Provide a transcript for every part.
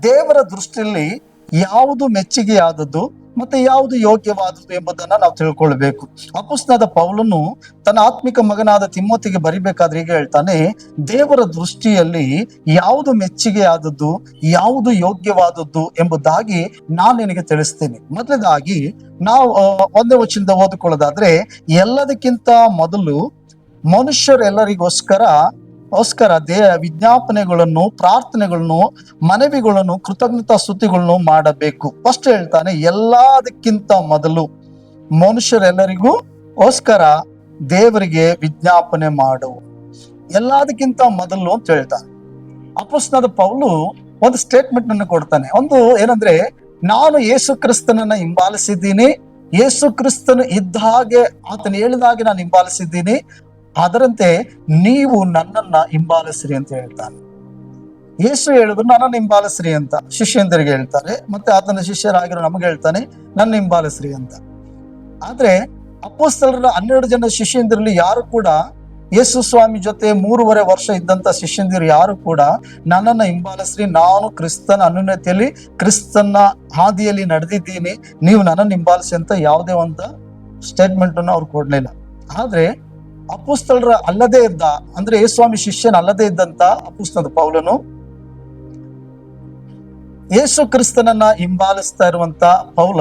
ದೇವರ ದೃಷ್ಟಿಯಲ್ಲಿ ಯಾವುದು ಮೆಚ್ಚುಗೆಯಾದದ್ದು ಮತ್ತೆ ಯಾವುದು ಯೋಗ್ಯವಾದದ್ದು ಎಂಬುದನ್ನ ನಾವು ತಿಳ್ಕೊಳ್ಬೇಕು. ಅಪೊಸ್ತಲನಾದ ಪೌಲನು ತನ್ನ ಆತ್ಮಿಕ ಮಗನಾದ ತಿಮೋತಿಗೆ ಬರಿಬೇಕಾದ್ರೆ ಹೀಗೆ ಹೇಳ್ತಾನೆ, ದೇವರ ದೃಷ್ಟಿಯಲ್ಲಿ ಯಾವುದು ಮೆಚ್ಚುಗೆಯಾದದ್ದು ಯಾವುದು ಯೋಗ್ಯವಾದದ್ದು ಎಂಬುದಾಗಿ ನಾನು ನಿನಗೆ ತಿಳಿಸ್ತೇನೆ. ಮೊದಲದಾಗಿ ನಾವು ಒಂದೇ ವಚನದಿಂದ ಓದಿಕೊಳ್ಳೋದಾದ್ರೆ, ಎಲ್ಲದಕ್ಕಿಂತ ಮೊದಲು ಮನುಷ್ಯರೆಲ್ಲರಿಗೋಸ್ಕರ ವಿಜ್ಞಾಪನೆಗಳನ್ನು, ಪ್ರಾರ್ಥನೆಗಳನ್ನು, ಮನವಿಗಳನ್ನು, ಕೃತಜ್ಞತಾ ಸ್ತುತಿಗಳನ್ನು ಮಾಡಬೇಕು. ಫಸ್ಟ್ ಹೇಳ್ತಾನೆ, ಎಲ್ಲದಕ್ಕಿಂತ ಮೊದಲು ಮನುಷ್ಯರೆಲ್ಲರಿಗೂ ಗೋಸ್ಕರ ದೇವರಿಗೆ ವಿಜ್ಞಾಪನೆ ಮಾಡು. ಎಲ್ಲದಕ್ಕಿಂತ ಮೊದಲು ಅಂತ ಹೇಳ್ತಾನೆ. ಅಪೊಸ್ತಲನಾದ ಪೌಲು ಒಂದು ಸ್ಟೇಟ್ಮೆಂಟ್ ಅನ್ನು ಕೊಡ್ತಾನೆ. ಒಂದು ಏನಂದ್ರೆ, ನಾನು ಯೇಸು ಕ್ರಿಸ್ತನನ್ನ ಹಿಂಬಾಲಿಸಿದ್ದೀನಿ, ಯೇಸು ಕ್ರಿಸ್ತನು ಇದ್ದ ಹಾಗೆ ಆತನು ಹೇಳಿದ ಹಾಗೆ ನಾನು ಹಿಂಬಾಲಿಸಿದ್ದೀನಿ, ಅದರಂತೆ ನೀವು ನನ್ನನ್ನ ಹಿಂಬಾಲಿಸ್ರಿ ಅಂತ ಹೇಳ್ತಾನೆ. ಯೇಸು ಹೇಳಿದ್ರು ನನ್ನನ್ನು ಹಿಂಬಾಲಿಸ್ರಿ ಅಂತ ಶಿಷ್ಯಂದರಿಗೆ ಹೇಳ್ತಾರೆ, ಮತ್ತೆ ಆತನ ಶಿಷ್ಯರಾಗಿರೋ ನಮಗೆ ಹೇಳ್ತಾನೆ ನನ್ನ ಹಿಂಬಾಲಿಸ್ರಿ ಅಂತ. ಆದ್ರೆ ಅಪೊಸ್ತಲರ 12 ಜನ ಶಿಷ್ಯಂದಿರಲ್ಲಿ ಯಾರು ಕೂಡ ಯೇಸು ಸ್ವಾಮಿ ಜೊತೆ 3.5 ವರ್ಷ ಇದ್ದಂತ ಶಿಷ್ಯಂದಿರು ಯಾರು ಕೂಡ ನನ್ನನ್ನ ಹಿಂಬಾಲಿಸ್ರಿ, ನಾನು ಕ್ರಿಸ್ತನ ಅನ್ಯೋನ್ಯತೆಯಲ್ಲಿ ಕ್ರಿಸ್ತನ ಹಾದಿಯಲ್ಲಿ ನಡೆದಿದ್ದೀನಿ, ನೀವು ನನ್ನನ್ನು ಹಿಂಬಾಲಿಸಿ ಅಂತ ಯಾವುದೇ ಒಂದು ಸ್ಟೇಟ್ಮೆಂಟ್ ಅನ್ನು ಅವ್ರು ಕೊಡ್ಲಿಲ್ಲ. ಆದ್ರೆ ಅಪೊಸ್ತಲರ ಅಲ್ಲದೆ ಇದ್ದ, ಅಂದ್ರೆ ಯೇಸುಸ್ವಾಮಿ ಶಿಷ್ಯನ ಅಲ್ಲದೆ ಇದ್ದಂತ ಅಪೊಸ್ತಲನಾದ ಪೌಲನು ಯೇಸು ಕ್ರಿಸ್ತನನ್ನ ಹಿಂಬಾಲಿಸ್ತಾ ಇರುವಂತ ಪೌಲ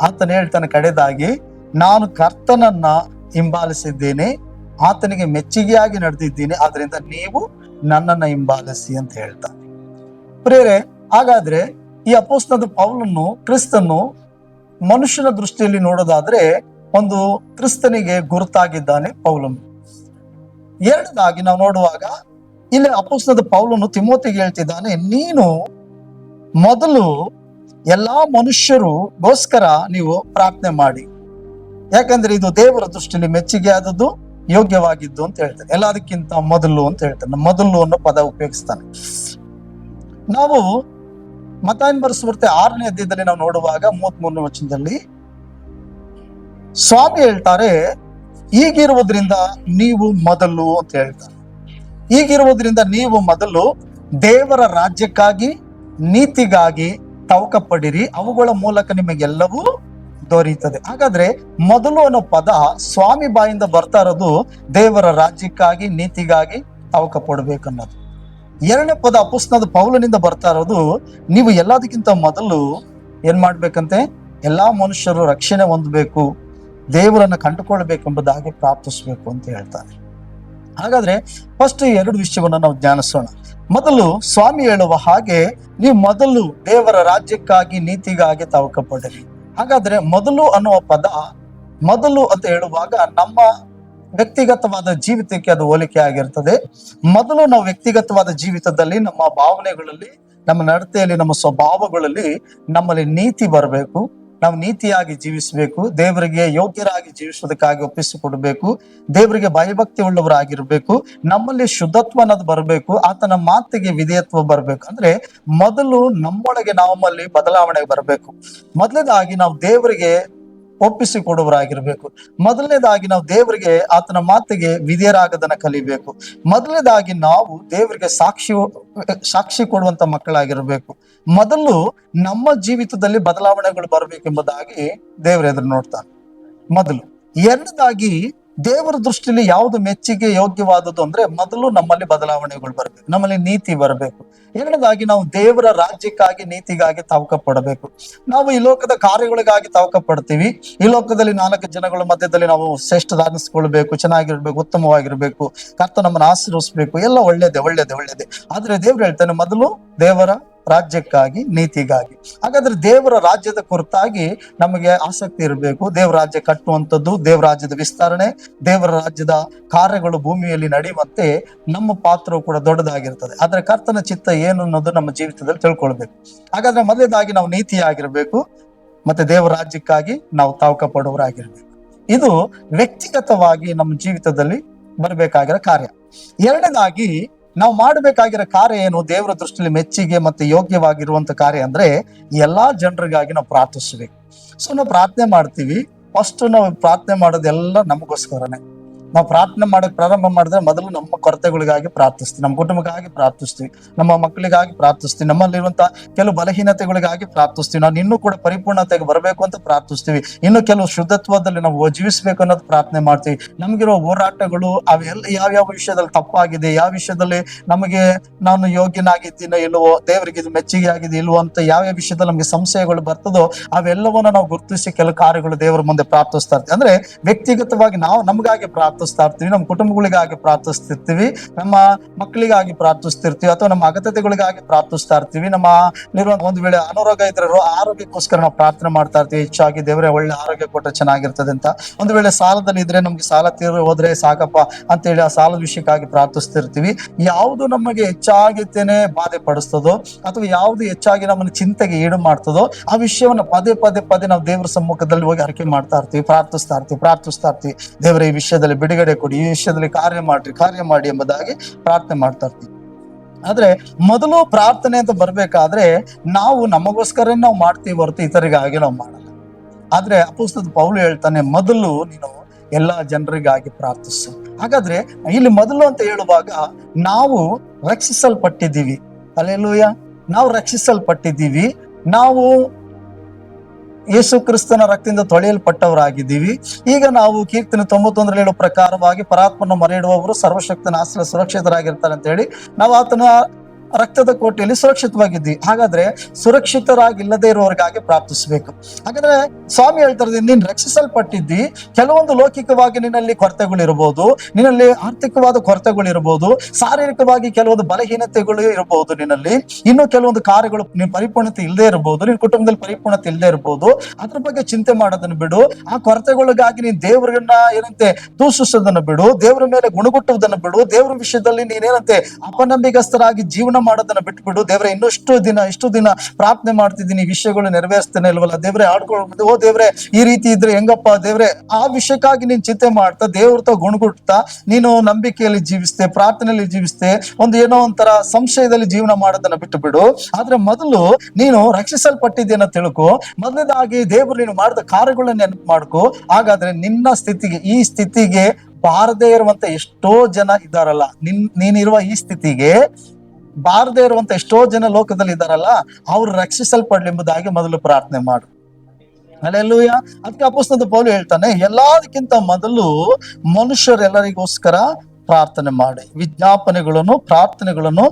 ಆತನ ಹೇಳ್ತಾನೆ ಕಡೆದಾಗಿ, ನಾನು ಕರ್ತನನ್ನ ಹಿಂಬಾಲಿಸಿದ್ದೇನೆ, ಆತನಿಗೆ ಮೆಚ್ಚುಗೆಯಾಗಿ ನಡೆದಿದ್ದೀನಿ, ಆದ್ರಿಂದ ನೀವು ನನ್ನನ್ನ ಹಿಂಬಾಲಿಸಿ ಅಂತ ಹೇಳ್ತಾನೆ. ಪ್ರಿಯರೇ, ಹಾಗಾದ್ರೆ ಈ ಅಪೊಸ್ತಲನಾದ ಪೌಲನು ಕ್ರಿಸ್ತನು ಮನುಷ್ಯನ ದೃಷ್ಟಿಯಲ್ಲಿ ನೋಡೋದಾದ್ರೆ ಒಂದು ಕ್ರಿಸ್ತನಿಗೆ ಗುರುತಾಗಿದ್ದಾನೆ ಪೌಲನು. ಎರಡದಾಗಿ ನಾವು ನೋಡುವಾಗ ಇಲ್ಲಿ ಅಪೊಸ್ತಲನಾದ ಪೌಲನು ತಿಮೋತಿಗೆ ಹೇಳ್ತಿದ್ದಾನೆ, ನೀನು ಮೊದಲು ಎಲ್ಲಾ ಮನುಷ್ಯರಿಗೋಸ್ಕರ ನೀವು ಪ್ರಾರ್ಥನೆ ಮಾಡಿ, ಯಾಕಂದ್ರೆ ಇದು ದೇವರ ದೃಷ್ಟಿಯಲ್ಲಿ ಮೆಚ್ಚುಗೆ ಆದದ್ದು ಯೋಗ್ಯವಾಗಿದ್ದು ಅಂತ ಹೇಳ್ತಾನೆ. ಎಲ್ಲದಕ್ಕಿಂತ ಮೊದಲು ಅಂತ ಹೇಳ್ತಾನೆ, ಮೊದಲು ಅನ್ನೋ ಪದ ಉಪಯೋಗಿಸ್ತಾನೆ. ನಾವು ಮತ್ತಾಯನ ಬರೆಸುವಾರ್ತೆ 6ನೇ ಅಧ್ಯಾಯದಲ್ಲಿ ನಾವು ನೋಡುವಾಗ 33ನೇ ವಚನದಲ್ಲಿ ಸ್ವಾಮಿ ಹೇಳ್ತಾರೆ, ಈಗಿರುವುದರಿಂದ ನೀವು ಮೊದಲು ಅಂತ ಹೇಳ್ತಾರೆ. ಈಗಿರುವುದರಿಂದ ನೀವು ಮೊದಲು ದೇವರ ರಾಜ್ಯಕ್ಕಾಗಿ ನೀತಿಗಾಗಿ ತವಕ ಪಡಿರಿ, ಅವುಗಳ ಮೂಲಕ ನಿಮಗೆಲ್ಲವೂ ದೊರೆಯುತ್ತದೆ. ಹಾಗಾದ್ರೆ ಮೊದಲು ಅನ್ನೋ ಪದ ಸ್ವಾಮಿ ಬಾಯಿಂದ ಬರ್ತಾ ಇರೋದು ದೇವರ ರಾಜ್ಯಕ್ಕಾಗಿ ನೀತಿಗಾಗಿ ತವಕ ಪಡಬೇಕನ್ನೋದು. ಎರಡನೇ ಪದ ಅಪೊಸ್ತಲನಾದ ಪೌಲನಿಂದ ಬರ್ತಾ ಇರೋದು, ನೀವು ಎಲ್ಲದಕ್ಕಿಂತ ಮೊದಲು ಏನ್ ಮಾಡ್ಬೇಕಂತೆ, ಎಲ್ಲಾ ಮನುಷ್ಯರು ರಕ್ಷಣೆ ಹೊಂದಬೇಕು, ದೇವರನ್ನ ಕಂಡುಕೊಳ್ಬೇಕೆಂಬುದಾಗಿ ಪ್ರಾರ್ಥಿಸ್ಬೇಕು ಅಂತ ಹೇಳ್ತಾನೆ. ಹಾಗಾದ್ರೆ ಫಸ್ಟ್ 2 ವಿಷಯವನ್ನ ನಾವು ಧ್ಯಾನಿಸೋಣ. ಮೊದಲು ಸ್ವಾಮಿ ಹೇಳುವ ಹಾಗೆ ನೀವು ಮೊದಲು ದೇವರ ರಾಜ್ಯಕ್ಕಾಗಿ ನೀತಿಗಾಗಿ ತವಕ ಪಡಿರಿ. ಹಾಗಾದ್ರೆ ಮೊದಲು ಅನ್ನುವ ಪದ, ಮೊದಲು ಅಂತ ಹೇಳುವಾಗ ನಮ್ಮ ವ್ಯಕ್ತಿಗತವಾದ ಜೀವಿತಕ್ಕೆ ಅದು ಹೋಲಿಕೆ ಆಗಿರ್ತದೆ. ಮೊದಲು ನಾವು ವ್ಯಕ್ತಿಗತವಾದ ಜೀವಿತದಲ್ಲಿ, ನಮ್ಮ ಭಾವನೆಗಳಲ್ಲಿ, ನಮ್ಮ ನಡತೆಯಲ್ಲಿ, ನಮ್ಮ ಸ್ವಭಾವಗಳಲ್ಲಿ ನಮ್ಮಲ್ಲಿ ನೀತಿ ಬರಬೇಕು. ನಾವು ನೀತಿಯಾಗಿ ಜೀವಿಸಬೇಕು, ದೇವರಿಗೆ ಯೋಗ್ಯರಾಗಿ ಜೀವಿಸೋದಕ್ಕಾಗಿ ಒಪ್ಪಿಸಿಕೊಡ್ಬೇಕು, ದೇವರಿಗೆ ಭಯಭಕ್ತಿ ಉಳ್ಳವರಾಗಿರ್ಬೇಕು, ನಮ್ಮಲ್ಲಿ ಶುದ್ಧತ್ವ ಅನ್ನೋದು ಬರಬೇಕು, ಆತನ ಮಾತಿಗೆ ವಿಧೇಯತ್ವ ಬರಬೇಕು. ಅಂದ್ರೆ ಮೊದಲು ನಮ್ಮೊಳಗೆ ನಮ್ಮಲ್ಲಿ ಬದಲಾವಣೆ ಬರಬೇಕು. ಮೊದಲನೇದಾಗಿ ನಾವು ದೇವರಿಗೆ ಒಪ್ಪಿಸಿಕೊಡುವರಾಗಿರ್ಬೇಕು. ಮೊದಲನೇದಾಗಿ ನಾವು ದೇವರಿಗೆ ಆತನ ಮಾತಿಗೆ ವಿಧೇಯರಾಗದನ್ನ ಕಲಿಬೇಕು. ಮೊದಲನೇದಾಗಿ ನಾವು ದೇವರಿಗೆ ಸಾಕ್ಷಿ ಕೊಡುವಂತ ಮಕ್ಕಳಾಗಿರ್ಬೇಕು. ಮೊದಲು ನಮ್ಮ ಜೀವಿತದಲ್ಲಿ ಬದಲಾವಣೆಗಳು ಬರಬೇಕೆಂಬುದಾಗಿ ದೇವರ ಎದುರು ನೋಡ್ತಾನೆ ಮೊದಲು. ಎರಡನೇದಾಗಿ ದೇವರ ದೃಷ್ಟಿಯಲ್ಲಿ ಯಾವುದು ಮೆಚ್ಚುಗೆ ಯೋಗ್ಯವಾದದ್ದು ಅಂದ್ರೆ ಮೊದಲು ನಮ್ಮಲ್ಲಿ ಬದಲಾವಣೆಗಳು ಬರಬೇಕು, ನಮ್ಮಲ್ಲಿ ನೀತಿ ಬರಬೇಕು. ಎರಡನೇದಾಗಿ ನಾವು ದೇವರ ರಾಜ್ಯಕ್ಕಾಗಿ ನೀತಿಗಾಗಿ ತವಕ ಪಡಬೇಕು. ನಾವು ಈ ಲೋಕದ ಕಾರ್ಯಗಳಿಗಾಗಿ ತವಕ ಪಡ್ತೀವಿ. ಈ ಲೋಕದಲ್ಲಿ 4 ಜನಗಳ ಮಧ್ಯದಲ್ಲಿ ನಾವು ಶ್ರೇಷ್ಠದಾನಿಸ್ಕೊಳ್ಬೇಕು, ಚೆನ್ನಾಗಿರ್ಬೇಕು, ಉತ್ತಮವಾಗಿರ್ಬೇಕು, ಕರ್ತ ನಮ್ಮನ್ನು ಆಶೀರ್ವದಿಸ್ಬೇಕು, ಎಲ್ಲ ಒಳ್ಳೇದೇ. ಆದ್ರೆ ದೇವ್ರು ಹೇಳ್ತಾನೆ ಮೊದಲು ದೇವರ ರಾಜ್ಯಕ್ಕಾಗಿ ನೀತಿಗಾಗಿ. ಹಾಗಾದ್ರೆ ದೇವರ ರಾಜ್ಯದ ಕುರಿತಾಗಿ ನಮಗೆ ಆಸಕ್ತಿ ಇರಬೇಕು. ದೇವರ ರಾಜ್ಯ ಕಟ್ಟುವಂಥದ್ದು, ದೇವರ ರಾಜ್ಯದ ವಿಸ್ತರಣೆ, ದೇವರ ರಾಜ್ಯದ ಕಾರ್ಯಗಳು ಭೂಮಿಯಲ್ಲಿ ನಡೆಯುವಂತೆ ನಮ್ಮ ಪಾತ್ರವು ಕೂಡ ದೊಡ್ಡದಾಗಿರ್ತದೆ. ಆದ್ರೆ ಕರ್ತನ ಚಿತ್ತ ಏನು ಅನ್ನೋದು ನಮ್ಮ ಜೀವಿತದಲ್ಲಿ ತಿಳ್ಕೊಳ್ಬೇಕು. ಹಾಗಾದ್ರೆ ಮೊದಲನೇದಾಗಿ ನಾವು ನೀತಿಯಾಗಿರ್ಬೇಕು, ಮತ್ತೆ ದೇವರ ರಾಜ್ಯಕ್ಕಾಗಿ ನಾವು ತವಕ ಪಡುವರಾಗಿರ್ಬೇಕು. ಇದು ವ್ಯಕ್ತಿಗತವಾಗಿ ನಮ್ಮ ಜೀವಿತದಲ್ಲಿ ಬರಬೇಕಾಗಿರೋ ಕಾರ್ಯ. ಎರಡನೇದಾಗಿ ನಾವು ಮಾಡಬೇಕಾಗಿರೋ ಕಾರ್ಯ ಏನು, ದೇವರ ದೃಷ್ಟಿಯಲ್ಲಿ ಮೆಚ್ಚಿಗೆ ಮತ್ತೆ ಯೋಗ್ಯವಾಗಿರುವಂತ ಕಾರ್ಯ ಅಂದ್ರೆ ಎಲ್ಲಾ ಜನರಿಗಾಗಿ ನಾವು ಪ್ರಾರ್ಥಿಸ್ಬೇಕು. ಸೊ ನಾವು ಪ್ರಾರ್ಥನೆ ಮಾಡ್ತೀವಿ. ಫಸ್ಟ್ ನಾವು ಪ್ರಾರ್ಥನೆ ಮಾಡೋದೆಲ್ಲ ನಮಗೋಸ್ಕರನೇ. ನಾವು ಪ್ರಾರ್ಥನೆ ಮಾಡಕ್ ಪ್ರಾರಂಭ ಮಾಡಿದ್ರೆ ಮೊದಲು ನಮ್ಮ ಕೊರತೆಗಳಿಗಾಗಿ ಪ್ರಾರ್ಥಿಸ್ತೀವಿ, ನಮ್ಮ ಕುಟುಂಬಕ್ಕಾಗಿ ಪ್ರಾರ್ಥಿಸ್ತೀವಿ, ನಮ್ಮ ಮಕ್ಕಳಿಗಾಗಿ ಪ್ರಾರ್ಥಿಸ್ತೀವಿ, ನಮ್ಮಲ್ಲಿರುವಂತಹ ಕೆಲವು ಬಲಹೀನತೆಗಳಿಗಾಗಿ ಪ್ರಾರ್ಥಿಸ್ತೀವಿ. ನಾನು ಇನ್ನೂ ಕೂಡ ಪರಿಪೂರ್ಣತೆಗೆ ಬರಬೇಕು ಅಂತ ಪ್ರಾರ್ಥಿಸ್ತೀವಿ, ಇನ್ನು ಕೆಲವು ಶುದ್ಧತ್ವದಲ್ಲಿ ನಾವು ಜೀವಿಸ್ಬೇಕು ಅನ್ನೋದು ಪ್ರಾರ್ಥನೆ ಮಾಡ್ತೀವಿ. ನಮ್ಗಿರೋ ಹೋರಾಟಗಳು ಅವೆಲ್ಲ ಯಾವ್ಯಾವ ವಿಷಯದಲ್ಲಿ ತಪ್ಪಾಗಿದೆ, ಯಾವ ವಿಷಯದಲ್ಲಿ ನಮಗೆ ನಾನು ಯೋಗ್ಯನಾಗಿದ್ದೀನೋ ಇಲ್ವೋ, ದೇವರಿಗೆ ಇದು ಮೆಚ್ಚುಗೆ ಆಗಿದೆ ಇಲ್ವೋ ಅಂತ ಯಾವ್ಯಾವ ವಿಷಯದಲ್ಲಿ ನಮಗೆ ಸಂಶಯಗಳು ಬರ್ತದೋ ಅವೆಲ್ಲವನ್ನ ನಾವು ಗುರುತಿಸಿ ಕೆಲವು ಕಾರ್ಯಗಳು ದೇವರ ಮುಂದೆ ಪ್ರಾರ್ಥಿಸ್ತಾ ಇರ್ತೀವಿ. ಅಂದ್ರೆ ವ್ಯಕ್ತಿಗತವಾಗಿ ನಾವು ನಮಗಾಗಿ ಪ್ರಾರ್ಥಿಸ್ತಾ ಇರ್ತೀವಿ, ನಮ್ಮ ಕುಟುಂಬಗಳಿಗಾಗಿ ಪ್ರಾರ್ಥಿಸ್ತಿರ್ತೀವಿ, ನಮ್ಮ ಮಕ್ಕಳಿಗಾಗಿ ಪ್ರಾರ್ಥಿಸ್ತಿರ್ತೀವಿ, ಅಥವಾ ನಮ್ಮ ಅಗತ್ಯತೆಗಳಿಗಾಗಿ ಪ್ರಾರ್ಥಿಸ್ತಾ ಇರ್ತೀವಿ. ನಮ್ಮ ಒಂದು ವೇಳೆ ಅನಾರೋಗ್ಯ ಇದ್ರೆ ಆರೋಗ್ಯಕ್ಕೋಸ್ಕರ ನಾವು ಪ್ರಾರ್ಥನೆ ಮಾಡ್ತಾ ಇರ್ತೀವಿ, ಹೆಚ್ಚಾಗಿ ದೇವರೇ ಒಳ್ಳೆ ಆರೋಗ್ಯ ಕೊಟ್ಟರೆ ಚೆನ್ನಾಗಿರ್ತದೆ ಅಂತ. ಒಂದು ವೇಳೆ ಸಾಲದಲ್ಲಿ ಇದ್ರೆ ನಮ್ಗೆ ಸಾಲ ತೀರಿ ಹೋದ್ರೆ ಸಾಕಪ್ಪ ಅಂತ ಹೇಳಿ ಆ ಸಾಲದ ವಿಷಯಕ್ಕಾಗಿ ಪ್ರಾರ್ಥಿಸ್ತಿರ್ತೀವಿ. ಯಾವುದು ನಮಗೆ ಹೆಚ್ಚಾಗಿತ್ತೇನೆ ಬಾಧೆ ಪಡಿಸ್ತದೋ ಅಥವಾ ಯಾವುದು ಹೆಚ್ಚಾಗಿ ನಮ್ಮನ್ನು ಚಿಂತೆಗೆ ಈಡು ಮಾಡ್ತದೋ ಆ ವಿಷಯವನ್ನ ಪದೇ ಪದೇ ಪದೇ ನಾವು ದೇವರ ಸಮ್ಮುಖದಲ್ಲಿ ಹೋಗಿ ಅರಿಕೆ ಮಾಡ್ತಾ ಇರ್ತೀವಿ, ಪ್ರಾರ್ಥಿಸ್ತಾ ಇರ್ತೀವಿ. ದೇವರ ಈ ವಿಷಯದಲ್ಲಿ ಬಿಡುಗಡೆ ಕೊಡಿ, ಈ ವಿಷಯದಲ್ಲಿ ಕಾರ್ಯ ಮಾಡಿ ಎಂಬುದಾಗಿ ಪ್ರಾರ್ಥನೆ ಮಾಡ್ತಾ ಇರ್ತೀವಿ. ಆದ್ರೆ ಮೊದಲು ಪ್ರಾರ್ಥನೆ ಅಂತ ಬರ್ಬೇಕಾದ್ರೆ ನಾವು ನಮಗೋಸ್ಕರ ನಾವು ಮಾಡ್ತೀವಿ ಹೊರತು ಇತರಿಗಾಗಿ ನಾವು ಮಾಡಲ್ಲ. ಆದ್ರೆ ಅಪೊಸ್ತಲ ಪೌಲು ಹೇಳ್ತಾನೆ, ಮೊದಲು ನೀನು ಎಲ್ಲಾ ಜನರಿಗಾಗಿ ಪ್ರಾರ್ಥಿಸು. ಹಾಗಾದ್ರೆ ಇಲ್ಲಿ ಮೊದಲು ಅಂತ ಹೇಳುವಾಗ ನಾವು ರಕ್ಷಿಸಲ್ಪಟ್ಟಿದ್ದೀವಿ. ಹಲ್ಲೆಲೂಯಾ. ನಾವು ರಕ್ಷಿಸಲ್ಪಟ್ಟಿದ್ದೀವಿ, ನಾವು ಯೇಸು ಕ್ರಿಸ್ತನ ರಕ್ತದಿಂದ ತೊಳೆಯಲ್ಪಟ್ಟವರಾಗಿದ್ದೀವಿ. ಈಗ ನಾವು ಕೀರ್ತನೆ 91 ಹೇಳೋ ಪ್ರಕಾರವಾಗಿ ಪರಾತ್ಮನ ಮರೆಯಿಡುವವರು ಸರ್ವಶಕ್ತನ ಆಶ್ರಯ ಸುರಕ್ಷಿತರಾಗಿರ್ತಾರೆ ಅಂತ ಹೇಳಿ ನಾವು ಆತನ ರಕ್ತದ ಕೋಟೆಯಲ್ಲಿ ಸುರಕ್ಷಿತವಾಗಿದ್ವಿ. ಹಾಗಾದ್ರೆ ಸುರಕ್ಷಿತರಾಗಿಲ್ಲದೆ ಇರುವವರಿಗಾಗಿ ಪ್ರಾರ್ಥಿಸ್ಬೇಕು. ಹಾಗಾದ್ರೆ ಸ್ವಾಮಿ ಹೇಳ್ತಾರೆ, ನೀನ್ ರಕ್ಷಿಸಲ್ಪಟ್ಟಿದ್ದಿ, ಕೆಲವೊಂದು ಲೌಕಿಕವಾಗಿ ನಿನ್ನಲ್ಲಿ ಕೊರತೆಗಳಿರ್ಬೋದು, ನಿನ್ನಲ್ಲಿ ಆರ್ಥಿಕವಾದ ಕೊರತೆಗಳಿರ್ಬೋದು, ಶಾರೀರಿಕವಾಗಿ ಕೆಲವೊಂದು ಬಲಹೀನತೆಗಳು ಇರಬಹುದು ನಿನ್ನಲ್ಲಿ, ಇನ್ನು ಕೆಲವೊಂದು ಕಾರ್ಯಗಳು ನೀನ್ ಪರಿಪೂರ್ಣತೆ ಇಲ್ಲದೆ ಇರಬಹುದು, ನಿನ್ ಕುಟುಂಬದಲ್ಲಿ ಪರಿಪೂರ್ಣತೆ ಇಲ್ಲದೆ ಇರಬಹುದು. ಅದ್ರ ಬಗ್ಗೆ ಚಿಂತೆ ಮಾಡೋದನ್ನು ಬಿಡು. ಆ ಕೊರತೆಗಳಿಗಾಗಿ ನೀನ್ ದೇವರನ್ನ ಏನಂತೆ ದೂಷಿಸೋದನ್ನು ಬಿಡು, ದೇವರ ಮೇಲೆ ಗುಣಗುಟ್ಟುವುದನ್ನು ಬಿಡು, ದೇವರ ವಿಷಯದಲ್ಲಿ ನೀನೇನಂತೆ ಅಪನಂಬಿಕಸ್ಥರಾಗಿ ಜೀವನ ಮಾಡೋದನ್ನ ಬಿಟ್ಬಿಡು. ದೇವ್ರೆ ಇಷ್ಟು ದಿನ ಪ್ರಾರ್ಥನೆ ಮಾಡ್ತಿದ್ದೀನಿ, ವಿಷಯಗಳು ನೆರವೇರಿಸ್ತೇನೆ ಇಲ್ವಲ್ಲ ದೇವ್ರೆ, ಆಡ್ಕೊಂಡು ಓ ದೇವ್ರೆ ಈ ರೀತಿ ಇದ್ರೆ ಹೆಂಗಪ್ಪ ದೇವ್ರೆ, ಆ ವಿಷಯಕ್ಕಾಗಿ ನೀನ್ ಚಿಂತೆ ಮಾಡ್ತಾ ದೇವ್ರತ ಗುಣಗುಡ್ತಾ ನೀನು ನಂಬಿಕೆಯಲ್ಲಿ ಜೀವಿಸ್ತೆ, ಪ್ರಾರ್ಥನೆಯಲ್ಲಿ ಜೀವಿಸ್ತೆ, ಏನೋ ಒಂಥರ ಸಂಶಯದಲ್ಲಿ ಜೀವನ ಮಾಡೋದನ್ನ ಬಿಟ್ಟು ಬಿಡು. ಆದ್ರೆ ಮೊದಲು ನೀನು ರಕ್ಷಿಸಲ್ಪಟ್ಟಿದ್ದೇನ ತಿಳ್ಕೊ, ಮೊದಲನೇದಾಗಿ ದೇವರು ನೀನು ಮಾಡಿದ ಕಾರ್ಯಗಳನ್ನ ನೆನಪು ಮಾಡ್ಕೊ. ಹಾಗಾದ್ರೆ ನಿನ್ನ ಸ್ಥಿತಿಗೆ, ಈ ಸ್ಥಿತಿಗೆ ಬಾರದೇ ಇರುವಂತ ಎಷ್ಟೋ ಜನ ಇದ್ದಾರಲ್ಲ, ನೀನಿರುವ ಈ ಸ್ಥಿತಿಗೆ ಬಾರದೇ ಇರುವಂತ ಎಷ್ಟೋ ಜನ ಲೋಕದಲ್ಲಿ ಇದ್ದಾರಲ್ಲ, ಅವ್ರು ರಕ್ಷಿಸಲ್ಪಡ್ಲಿ ಎಂಬುದಾಗಿ ಮೊದಲು ಪ್ರಾರ್ಥನೆ ಮಾಡು. ಹಲ್ಲೆಲೂಯಾ. ಅದಕ್ಕೆ ಅಪೊಸ್ತಲ ಪೌಲು ಹೇಳ್ತಾನೆ, ಎಲ್ಲದಕ್ಕಿಂತ ಮೊದಲು ಮನುಷ್ಯರೆಲ್ಲರಿಗೋಸ್ಕರ ಪ್ರಾರ್ಥನೆ ಮಾಡಿ, ವಿಜ್ಞಾಪನೆಗಳನ್ನು, ಪ್ರಾರ್ಥನೆಗಳನ್ನು,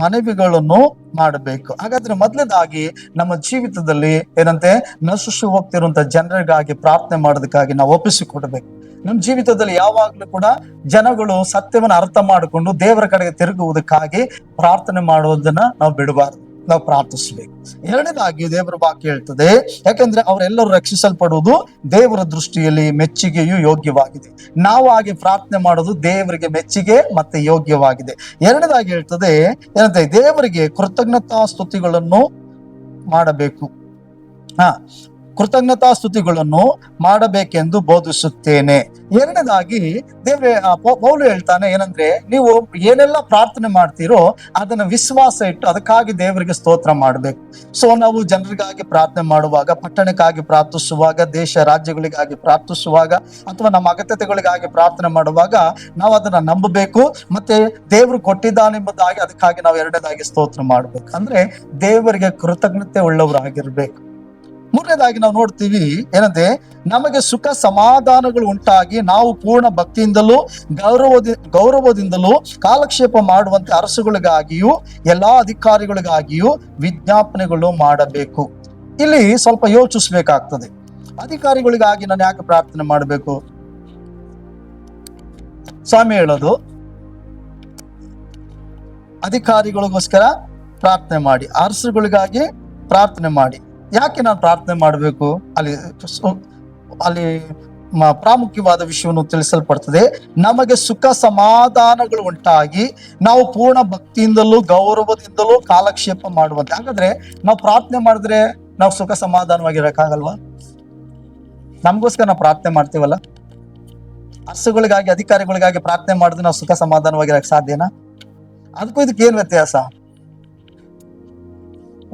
ಮನವಿಗಳನ್ನು ಮಾಡಬೇಕು. ಹಾಗಾದ್ರೆ ಮೊದಲನೇದಾಗಿ ನಮ್ಮ ಜೀವಿತದಲ್ಲಿ ಏನಂತೆ ನಶಿಸಿ ಹೋಗ್ತಿರುವಂತ ಜನರಿಗಾಗಿ ಪ್ರಾರ್ಥನೆ ಮಾಡೋದಕ್ಕಾಗಿ ನಾವು ಒಪ್ಪಿಸಿಕೊಡ್ಬೇಕು. ನಮ್ಮ ಜೀವಿತದಲ್ಲಿ ಯಾವಾಗ್ಲೂ ಕೂಡ ಜನಗಳು ಸತ್ಯವನ್ನ ಅರ್ಥ ಮಾಡಿಕೊಂಡು ದೇವರ ಕಡೆಗೆ ತಿರುಗುವುದಕ್ಕಾಗಿ ಪ್ರಾರ್ಥನೆ ಮಾಡುವುದನ್ನ ನಾವು ಬಿಡಬಾರ್ದು, ನಾವು ಪ್ರಾರ್ಥಿಸ್ಬೇಕು. ಎರಡನೇದಾಗಿ ದೇವರ ವಾಕ್ಯ ಹೇಳ್ತದೆ, ಯಾಕಂದ್ರೆ ಅವರೆಲ್ಲರೂ ರಕ್ಷಿಸಲ್ಪಡುವುದು ದೇವರ ದೃಷ್ಟಿಯಲ್ಲಿ ಮೆಚ್ಚುಗೆಯು ಯೋಗ್ಯವಾಗಿದೆ. ನಾವು ಹಾಗೆ ಪ್ರಾರ್ಥನೆ ಮಾಡೋದು ದೇವರಿಗೆ ಮೆಚ್ಚುಗೆ ಮತ್ತೆ ಯೋಗ್ಯವಾಗಿದೆ. ಎರಡನೇದಾಗಿ ಹೇಳ್ತದೆ ಏನಂತ, ದೇವರಿಗೆ ಕೃತಜ್ಞತಾ ಸ್ತುತಿಗಳನ್ನು ಮಾಡಬೇಕು. ಕೃತಜ್ಞತಾ ಸ್ತುತಿಗಳನ್ನು ಮಾಡಬೇಕೆಂದು ಬೋಧಿಸುತ್ತೇನೆ. ಎರಡನೇದಾಗಿ ಪೌಲು ಹೇಳ್ತಾನೆ ಏನಂದ್ರೆ, ನೀವು ಏನೆಲ್ಲ ಪ್ರಾರ್ಥನೆ ಮಾಡ್ತೀರೋ ಅದನ್ನ ವಿಶ್ವಾಸ ಇಟ್ಟು ಅದಕ್ಕಾಗಿ ದೇವರಿಗೆ ಸ್ತೋತ್ರ ಮಾಡಬೇಕು. ಸೊ ನಾವು ಜನರಿಗಾಗಿ ಪ್ರಾರ್ಥನೆ ಮಾಡುವಾಗ, ಪಟ್ಟಣಕ್ಕಾಗಿ ಪ್ರಾರ್ಥಿಸುವಾಗ, ದೇಶ ರಾಜ್ಯಗಳಿಗಾಗಿ ಪ್ರಾರ್ಥಿಸುವಾಗ, ಅಥವಾ ನಮ್ಮ ಅಗತ್ಯತೆಗಳಿಗಾಗಿ ಪ್ರಾರ್ಥನೆ ಮಾಡುವಾಗ ನಾವು ಅದನ್ನ ನಂಬಬೇಕು, ಮತ್ತೆ ದೇವರು ಕೊಟ್ಟಿದ್ದಾನೆಂಬುದಾಗಿ ಅದಕ್ಕಾಗಿ ನಾವು ಎರಡನೇದಾಗಿ ಸ್ತೋತ್ರ ಮಾಡ್ಬೇಕು. ಅಂದ್ರೆ ದೇವರಿಗೆ ಕೃತಜ್ಞತೆ ಉಳ್ಳವರಾಗಿರ್ಬೇಕು. ಮೂರನೇದಾಗಿ ನಾವು ನೋಡ್ತೀವಿ ಏನಂತೆ, ನಮಗೆ ಸುಖ ಸಮಾಧಾನಗಳು ಉಂಟಾಗಿ ನಾವು ಪೂರ್ಣ ಭಕ್ತಿಯಿಂದಲೂ ಗೌರವದಿಂದಲೂ ಕಾಲಕ್ಷೇಪ ಮಾಡುವಂತೆ ಅರಸುಗಳಿಗಾಗಿಯೂ ಎಲ್ಲಾ ಅಧಿಕಾರಿಗಳಿಗಾಗಿಯೂ ವಿಜ್ಞಾಪನೆಗಳು ಮಾಡಬೇಕು. ಇಲ್ಲಿ ಸ್ವಲ್ಪ ಯೋಚಿಸ್ಬೇಕಾಗ್ತದೆ. ಅಧಿಕಾರಿಗಳಿಗಾಗಿ ನಾನು ಯಾಕೆ ಪ್ರಾರ್ಥನೆ ಮಾಡಬೇಕು? ಸ್ವಾಮಿ ಹೇಳೋದು, ಅಧಿಕಾರಿಗಳಿಗೋಸ್ಕರ ಪ್ರಾರ್ಥನೆ ಮಾಡಿ, ಅರಸುಗಳಿಗಾಗಿ ಪ್ರಾರ್ಥನೆ ಮಾಡಿ. ಯಾಕೆ ನಾನು ಪ್ರಾರ್ಥನೆ ಮಾಡಬೇಕು? ಅಲ್ಲಿ ಪ್ರಾಮುಖ್ಯವಾದ ವಿಷಯವನ್ನು ತಿಳಿಸಲ್ಪಡ್ತದೆ. ನಮಗೆ ಸುಖ ಸಮಾಧಾನಗಳು ಉಂಟಾಗಿ ನಾವು ಪೂರ್ಣ ಭಕ್ತಿಯಿಂದಲೂ ಗೌರವದಿಂದಲೂ ಕಾಲಕ್ಷೇಪ ಮಾಡುವಂತೆ. ಹಾಗಾದ್ರೆ ನಾವು ಪ್ರಾರ್ಥನೆ ಮಾಡಿದ್ರೆ ನಾವು ಸುಖ ಸಮಾಧಾನವಾಗಿರಕ್ಕಾಗಲ್ವಾ? ನಮಗೋಸ್ಕರ ನಾವು ಪ್ರಾರ್ಥನೆ ಮಾಡ್ತೀವಲ್ಲ, ಅರಸುಗಳಿಗಾಗಿ ಅಧಿಕಾರಿಗಳಿಗಾಗಿ ಪ್ರಾರ್ಥನೆ ಮಾಡಿದ್ರೆ ನಾವು ಸುಖ ಸಮಾಧಾನವಾಗಿರಕ್ ಸಾಧ್ಯನಾ? ಅದಕ್ಕೂ ಇದಕ್ಕೆ ಏನ್ ವ್ಯತ್ಯಾಸ?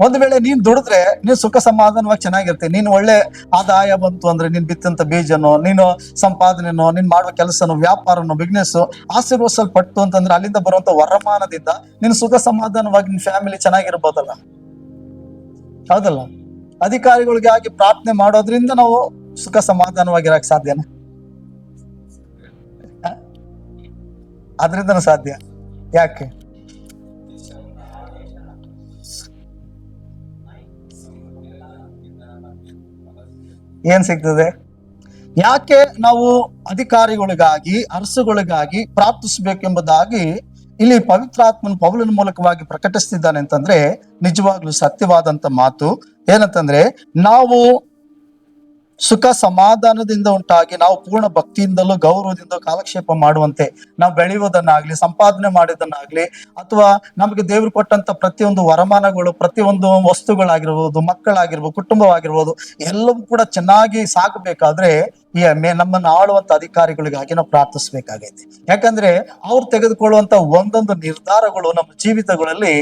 ಒಂದು ವೇಳೆ ನೀನ್ ದುಡಿದ್ರೆ ನೀನ್ ಸುಖ ಸಮಾಧಾನವಾಗಿ ಚೆನ್ನಾಗಿರ್ತೀನಿ. ನೀನ್ ಒಳ್ಳೆ ಆದಾಯ ಬಂತು ಅಂದ್ರೆ ನೀನ್ ಬಿತ್ತಂತ ಬೀಜನೋ, ನೀನು ಸಂಪಾದನೆನೋ, ನೀನ್ ಮಾಡುವ ಕೆಲಸನೋ, ವ್ಯಾಪಾರನೋ, ಬಿಸ್ನೆಸ್ ಆಶೀರ್ವದಿಸಲ್ಪಟ್ಟು ಅಂತಂದ್ರೆ ಅಲ್ಲಿಂದ ಬರುವಂತ ವರಮಾನದಿಂದ ನೀನು ಸುಖ ಸಮಾಧಾನವಾಗಿ ನಿನ್ ಫ್ಯಾಮಿಲಿ ಚೆನ್ನಾಗಿರ್ಬೋದಲ್ಲ, ಹೌದಲ್ಲ? ಅಧಿಕಾರಿಗಳಿಗೆ ಆಗಿ ಪ್ರಾರ್ಥನೆ ಮಾಡೋದ್ರಿಂದ ನಾವು ಸುಖ ಸಮಾಧಾನವಾಗಿರಕ್ ಸಾಧ್ಯನಾ? ಅದರಿಂದನೂ ಸಾಧ್ಯ. ಯಾಕೆ? ಏನ್ ಸಿಗ್ತದೆ? ಯಾಕೆ ನಾವು ಅಧಿಕಾರಿಗಳಿಗಾಗಿ ಅರಸುಗಳಿಗಾಗಿ ಪ್ರಾರ್ಥಿಸಬೇಕೆಂಬುದಾಗಿ ಇಲ್ಲಿ ಪವಿತ್ರಾತ್ಮನ ಪೌಲನ ಮೂಲಕವಾಗಿ ಪ್ರಕಟಿಸ್ತಿದ್ದಾನೆ ಅಂತಂದ್ರೆ ನಿಜವಾಗ್ಲೂ ಸತ್ಯವಾದಂತ ಮಾತು. ಏನಂತಂದ್ರೆ ನಾವು ಸುಖ ಸಮಾಧಾನದಿಂದ ಉಂಟಾಗಿ ನಾವು ಪೂರ್ಣ ಭಕ್ತಿಯಿಂದಲೂ ಗೌರವದಿಂದ ಕಾಲಕ್ಷೇಪ ಮಾಡುವಂತೆ ನಾವು ಬೆಳೆಯುವುದನ್ನಾಗ್ಲಿ, ಸಂಪಾದನೆ ಮಾಡಿದ್ದನ್ನಾಗ್ಲಿ, ಅಥವಾ ನಮಗೆ ದೇವರು ಕೊಟ್ಟಂತ ಪ್ರತಿಯೊಂದು ವರಮಾನಗಳು, ಪ್ರತಿಯೊಂದು ವಸ್ತುಗಳಾಗಿರ್ಬೋದು, ಮಕ್ಕಳಾಗಿರ್ಬೋದು, ಕುಟುಂಬವಾಗಿರ್ಬೋದು, ಎಲ್ಲವೂ ಕೂಡ ಚೆನ್ನಾಗಿ ಸಾಗಬೇಕಾದ್ರೆ ಈ ನಮ್ಮನ್ನು ಆಳುವಂತ ಅಧಿಕಾರಿಗಳಿಗಾಗಿ ನಾವು ಪ್ರಾರ್ಥಿಸ್ಬೇಕಾಗೈತೆ. ಯಾಕಂದ್ರೆ ಅವ್ರು ತೆಗೆದುಕೊಳ್ಳುವಂತ ಒಂದೊಂದು ನಿರ್ಧಾರಗಳು ನಮ್ಮ ಜೀವಿತಗಳಲ್ಲಿ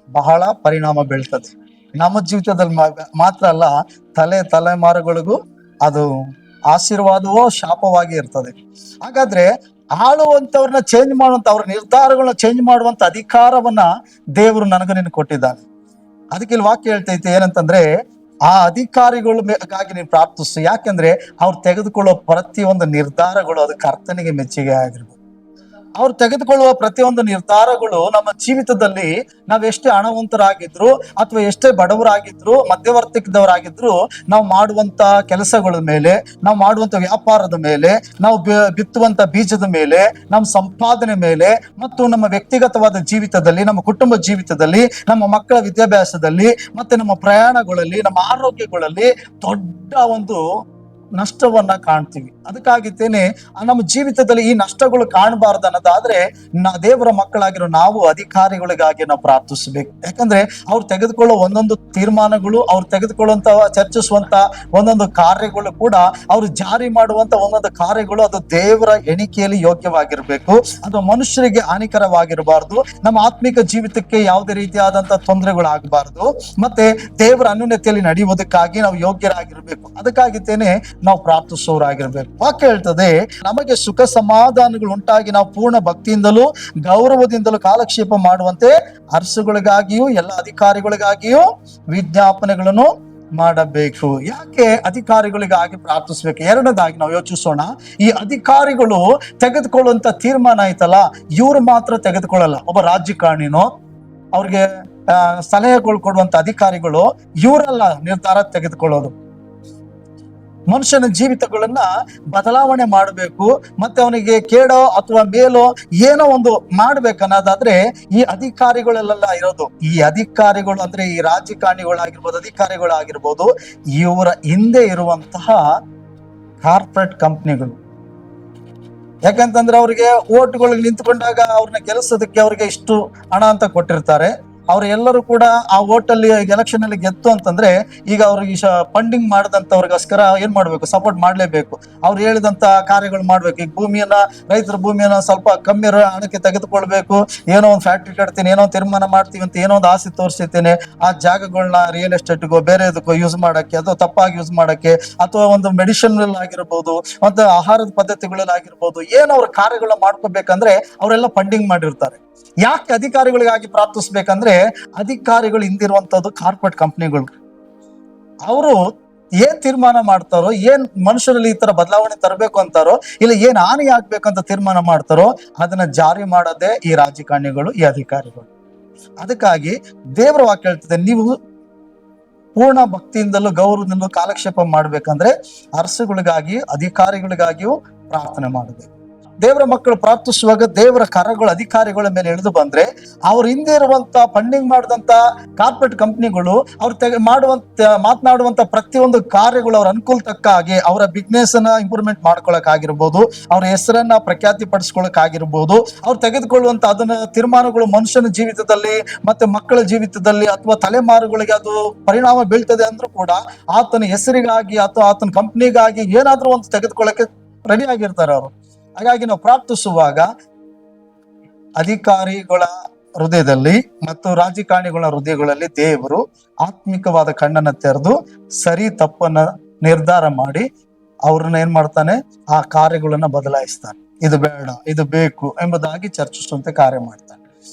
ಬಹಳ ಪರಿಣಾಮ ಬೀಳ್ತದೆ. ನಮ್ಮ ಜೀವಿತದಲ್ಲಿ ಮಾತ್ರ ಅಲ್ಲ, ತಲೆಮಾರುಗಳಿಗೂ ಅದು ಆಶೀರ್ವಾದವೋ ಶಾಪವಾಗಿ ಇರ್ತದೆ. ಹಾಗಾದ್ರೆ ಆಳುವಂತವ್ರನ್ನ ಚೇಂಜ್ ಮಾಡುವಂತ, ಅವ್ರ ನಿರ್ಧಾರಗಳನ್ನ ಚೇಂಜ್ ಮಾಡುವಂತ ಅಧಿಕಾರವನ್ನ ದೇವರು ನಿನಗೆ ಕೊಟ್ಟಿದ್ದಾನೆ. ಅದಕ್ಕೆ ಇಲ್ಲಿ ವಾಕ್ಯ ಹೇಳ್ತೈತೆ ಏನಂತಂದ್ರೆ, ಆ ಅಧಿಕಾರಿಗಳಿಗಾಗಿ ನೀನು ಪ್ರಾರ್ಥಿಸು. ಯಾಕೆಂದ್ರೆ ಅವ್ರು ತೆಗೆದುಕೊಳ್ಳುವ ಪ್ರತಿಯೊಂದು ನಿರ್ಧಾರಗಳು ಅದು ಕರ್ತನಿಗೆ ಮೆಚ್ಚುಗೆ ಆಗಿರ್ಬೋದು. ಅವ್ರು ತೆಗೆದುಕೊಳ್ಳುವ ಪ್ರತಿಯೊಂದು ನಿರ್ಧಾರಗಳು ನಮ್ಮ ಜೀವಿತದಲ್ಲಿ ನಾವೆಷ್ಟೇ ಹಣವಂತರಾಗಿದ್ರು ಅಥವಾ ಎಷ್ಟೇ ಬಡವರಾಗಿದ್ರು, ಮಧ್ಯವರ್ತಿಕದವರಾಗಿದ್ರು, ನಾವು ಮಾಡುವಂತ ಕೆಲಸಗಳ ಮೇಲೆ, ನಾವು ಮಾಡುವಂತ ವ್ಯಾಪಾರದ ಮೇಲೆ, ನಾವು ಬಿತ್ತುವಂತ ಬೀಜದ ಮೇಲೆ, ನಮ್ಮ ಸಂಪಾದನೆ ಮೇಲೆ, ಮತ್ತು ನಮ್ಮ ವ್ಯಕ್ತಿಗತವಾದ ಜೀವಿತದಲ್ಲಿ, ನಮ್ಮ ಕುಟುಂಬ ಜೀವಿತದಲ್ಲಿ, ನಮ್ಮ ಮಕ್ಕಳ ವಿದ್ಯಾಭ್ಯಾಸದಲ್ಲಿ, ಮತ್ತೆ ನಮ್ಮ ಪ್ರಯಾಣಗಳಲ್ಲಿ, ನಮ್ಮ ಆರೋಗ್ಯಗಳಲ್ಲಿ ದೊಡ್ಡ ಒಂದು ನಷ್ಟವನ್ನ ಕಾಣ್ತೀವಿ. ಅದಕ್ಕಾಗಿದ್ದೇನೆ ನಮ್ಮ ಜೀವಿತದಲ್ಲಿ ಈ ನಷ್ಟಗಳು ಕಾಣಬಾರ್ದು ಅನ್ನೋದಾದ್ರೆ ದೇವರ ಮಕ್ಕಳಾಗಿರೋ ನಾವು ಅಧಿಕಾರಿಗಳಿಗಾಗಿ ನಾವು ಪ್ರಾರ್ಥಿಸಬೇಕು. ಯಾಕಂದ್ರೆ ಅವ್ರು ತೆಗೆದುಕೊಳ್ಳೋ ಒಂದೊಂದು ತೀರ್ಮಾನಗಳು, ಅವ್ರು ತೆಗೆದುಕೊಳ್ಳುವಂತ ಚರ್ಚಿಸುವಂತ ಒಂದೊಂದು ಕಾರ್ಯಗಳು ಕೂಡ, ಅವ್ರು ಜಾರಿ ಮಾಡುವಂತ ಒಂದೊಂದು ಕಾರ್ಯಗಳು ಅದು ದೇವರ ಎಣಿಕೆಯಲ್ಲಿ ಯೋಗ್ಯವಾಗಿರ್ಬೇಕು. ಅದು ಮನುಷ್ಯರಿಗೆ ಹಾನಿಕರವಾಗಿರಬಾರ್ದು. ನಮ್ಮ ಆತ್ಮಿಕ ಜೀವಿತಕ್ಕೆ ಯಾವುದೇ ರೀತಿಯಾದಂತ ತೊಂದರೆಗಳು ಆಗಬಾರ್ದು. ಮತ್ತೆ ದೇವರ ಅನ್ಯೋನ್ಯತೆಯಲ್ಲಿ ನಡೆಯುವುದಕ್ಕಾಗಿ ನಾವು ಯೋಗ್ಯರಾಗಿರ್ಬೇಕು. ಅದಕ್ಕಾಗಿದ್ದೇನೆ ನಾವು ಪ್ರಾರ್ಥಿಸೋರಾಗಿರ್ಬೇಕು. ವಾಕ್ಯ ಹೇಳ್ತದೆ, ನಮಗೆ ಸುಖ ಸಮಾಧಾನಗಳು ಉಂಟಾಗಿ ನಾವು ಪೂರ್ಣ ಭಕ್ತಿಯಿಂದಲೂ ಗೌರವದಿಂದಲೂ ಕಾಲಕ್ಷೇಪ ಮಾಡುವಂತೆ ಅರಸುಗಳಿಗಾಗಿಯೂ ಎಲ್ಲ ಅಧಿಕಾರಿಗಳಿಗಾಗಿಯೂ ವಿಜ್ಞಾಪನೆಗಳನ್ನು ಮಾಡಬೇಕು. ಯಾಕೆ ಅಧಿಕಾರಿಗಳಿಗಾಗಿ ಪ್ರಾರ್ಥಿಸ್ಬೇಕು? ಎರಡನೇದಾಗಿ ನಾವು ಯೋಚಿಸೋಣ. ಈ ಅಧಿಕಾರಿಗಳು ತೆಗೆದುಕೊಳ್ಳುವಂತ ತೀರ್ಮಾನ ಐತಲ್ಲ, ಇವ್ರು ಮಾತ್ರ ತೆಗೆದುಕೊಳ್ಳಲ್ಲ. ಒಬ್ಬ ರಾಜಕಾರಣಿನೋ, ಅವ್ರಿಗೆ ಸಲಹೆಗಳು ಕೊಡುವಂತ ಅಧಿಕಾರಿಗಳು ಇವರೆಲ್ಲ ನಿರ್ಧಾರ ತೆಗೆದುಕೊಳ್ಳೋದು. ಮನುಷ್ಯನ ಜೀವಿತಗಳನ್ನ ಬದಲಾವಣೆ ಮಾಡಬೇಕು, ಮತ್ತೆ ಅವನಿಗೆ ಕೇಡೋ ಅಥವಾ ಮೇಲೋ ಏನೋ ಒಂದು ಮಾಡ್ಬೇಕನ್ನೋದಾದ್ರೆ ಈ ಅಧಿಕಾರಿಗಳೆಲ್ಲ ಇರೋದು. ಈ ಅಧಿಕಾರಿಗಳು ಅಂದ್ರೆ ಈ ರಾಜಕಾರಣಿಗಳಾಗಿರ್ಬೋದು, ಅಧಿಕಾರಿಗಳಾಗಿರ್ಬೋದು, ಇವರ ಹಿಂದೆ ಇರುವಂತಹ ಕಾರ್ಪೊರೇಟ್ ಕಂಪ್ನಿಗಳು. ಯಾಕಂತಂದ್ರೆ ಅವ್ರಿಗೆ ಓಟ್ಗಳಿಗೆ ನಿಂತ್ಕೊಂಡಾಗ ಅವ್ರನ್ನ ಗೆಲ್ಲಿಸೋದಕ್ಕೆ ಅವ್ರಿಗೆ ಇಷ್ಟು ಹಣ ಅಂತ ಕೊಟ್ಟಿರ್ತಾರೆ. ಅವ್ರು ಎಲ್ಲರೂ ಕೂಡ ಆ ಓಟಲ್ಲಿ ಎಲೆಕ್ಷನ್ ಅಲ್ಲಿ ಗೆದ್ದು ಅಂತಂದ್ರೆ ಈಗ ಅವ್ರಿಗೆ ಫಂಡಿಂಗ್ ಮಾಡದಂತವ್ರಿಗೋಸ್ಕರ ಏನ್ ಮಾಡ್ಬೇಕು? ಸಪೋರ್ಟ್ ಮಾಡ್ಲೇಬೇಕು. ಅವ್ರು ಹೇಳಿದಂತ ಕಾರ್ಯಗಳು ಮಾಡ್ಬೇಕು. ಈಗ ರೈತರ ಭೂಮಿಯನ್ನ ಸ್ವಲ್ಪ ಕಮ್ಮಿ ಹಣಕ್ಕೆ ತೆಗೆದುಕೊಳ್ಬೇಕು, ಏನೋ ಒಂದು ಫ್ಯಾಕ್ಟ್ರಿ ಕಟ್ತೀನಿ, ಏನೋ ತೀರ್ಮಾನ ಮಾಡ್ತೀವಿ ಅಂತ ಏನೋ ಒಂದು ಆಸೆ ತೋರಿಸಿರ್ತೇನೆ. ಆ ಜಾಗಗಳನ್ನ ರಿಯಲ್ ಎಸ್ಟೇಟ್ಗೋ ಬೇರೆ ಇದಕ್ಕೋ ಯೂಸ್ ಮಾಡಕ್ಕೆ, ಅಥವಾ ತಪ್ಪಾಗಿ ಯೂಸ್ ಮಾಡಕ್ಕೆ, ಅಥವಾ ಒಂದು ಮೆಡಿಸಿನ್ ಆಗಿರ್ಬೋದು, ಒಂದು ಆಹಾರದ ಪದ್ಧತಿಗಳಲ್ಲಿ ಆಗಿರ್ಬೋದು, ಏನೋ ಅವ್ರ ಕಾರ್ಯಗಳನ್ನ ಮಾಡ್ಕೋಬೇಕಂದ್ರೆ ಅವರೆಲ್ಲ ಫಂಡಿಂಗ್ ಮಾಡಿರ್ತಾರೆ. ಯಾಕೆ ಅಧಿಕಾರಿಗಳಿಗಾಗಿ ಪ್ರಾರ್ಥಿಸ್ಬೇಕಂದ್ರೆ ಅಧಿಕಾರಿಗಳು ಹಿಂದಿರುವಂತದ್ದು ಕಾರ್ಪೊರೇಟ್ ಕಂಪ್ನಿಗಳು. ಅವರು ಏನ್ ತೀರ್ಮಾನ ಮಾಡ್ತಾರೋ, ಏನ್ ಮನುಷ್ಯರಲ್ಲಿ ಈ ತರ ಬದಲಾವಣೆ ತರಬೇಕು ಅಂತಾರೋ, ಇಲ್ಲ ಏನ್ ಹಾನಿ ಆಗ್ಬೇಕಂತ ತೀರ್ಮಾನ ಮಾಡ್ತಾರೋ ಅದನ್ನ ಜಾರಿ ಮಾಡೋದೇ ಈ ರಾಜಕಾರಣಿಗಳು, ಈ ಅಧಿಕಾರಿಗಳು. ಅದಕ್ಕಾಗಿ ದೇವರ ವಾಕ್ಯ ಹೇಳ್ತದೆ, ನೀವು ಪೂರ್ಣ ಭಕ್ತಿಯಿಂದಲೂ ಗೌರವದಿಂದಲೂ ಕಾಲಕ್ಷೇಪ ಮಾಡ್ಬೇಕಂದ್ರೆ ಅರಸುಗಳಿಗಾಗಿ ಅಧಿಕಾರಿಗಳಿಗಾಗಿಯೂ ಪ್ರಾರ್ಥನೆ ಮಾಡಬೇಕು. ದೇವರ ಮಕ್ಕಳು ಪ್ರಾರ್ಥಿಸುವಾಗ ದೇವರ ಕರಗಳು ಅಧಿಕಾರಿಗಳ ಮೇಲೆ ಇಳಿದು ಬಂದ್ರೆ ಅವ್ರ ಹಿಂದೆ ಇರುವಂತ ಫಂಡಿಂಗ್ ಮಾಡಿದಂತ ಕಾರ್ಪೊರೇಟ್ ಕಂಪ್ನಿಗಳು ಅವ್ರು ಮಾತನಾಡುವಂತ ಪ್ರತಿಯೊಂದು ಕಾರ್ಯಗಳು ಅವ್ರ ಅನುಕೂಲ ತಕ್ಕ ಹಾಗೆ ಅವರ ಬಿಸ್ನೆಸ್ ಅನ್ನ ಇಂಪ್ರೂವ್ಮೆಂಟ್ ಮಾಡ್ಕೊಳಕ್ ಆಗಿರ್ಬೋದು, ಅವ್ರ ಹೆಸರನ್ನ ಪ್ರಖ್ಯಾತಿ ಪಡಿಸ್ಕೊಳಕ್ ಆಗಿರ್ಬೋದು, ಅವ್ರು ತೆಗೆದುಕೊಳ್ಳುವಂತ ಅದನ್ನ ತೀರ್ಮಾನಗಳು ಮನುಷ್ಯನ ಜೀವಿತದಲ್ಲಿ ಮತ್ತೆ ಮಕ್ಕಳ ಜೀವಿತದಲ್ಲಿ ಅಥವಾ ತಲೆಮಾರುಗಳಿಗೆ ಅದು ಪರಿಣಾಮ ಬೀಳ್ತದೆ ಅಂದ್ರೂ ಕೂಡ ಆತನ ಹೆಸರಿಗಾಗಿ ಅಥವಾ ಆತನ ಕಂಪ್ನಿಗಾಗಿ ಏನಾದ್ರೂ ಒಂದು ತೆಗೆದುಕೊಳ್ಳಕ್ಕೆ ರೆಡಿ ಆಗಿರ್ತಾರೆ ಅವರು. ಹಾಗಾಗಿ ನಾವು ಪ್ರಾರ್ಥಿಸುವಾಗ ಅಧಿಕಾರಿಗಳ ಹೃದಯದಲ್ಲಿ ಮತ್ತು ರಾಜಕಾರಣಿಗಳ ಹೃದಯಗಳಲ್ಲಿ ದೇವರು ಆತ್ಮಿಕವಾದ ಕಣ್ಣನ್ನ ತೆರೆದು ಸರಿ ತಪ್ಪನ್ನ ನಿರ್ಧಾರ ಮಾಡಿ ಅವ್ರನ್ನ ಏನ್ ಮಾಡ್ತಾನೆ, ಆ ಕಾರ್ಯಗಳನ್ನ ಬದಲಾಯಿಸ್ತಾನೆ. ಇದು ಬೇಡ, ಇದು ಬೇಕು ಎಂಬುದಾಗಿ ಚರ್ಚಿಸುವಂತೆ ಕಾರ್ಯ ಮಾಡ್ತಾನೆ.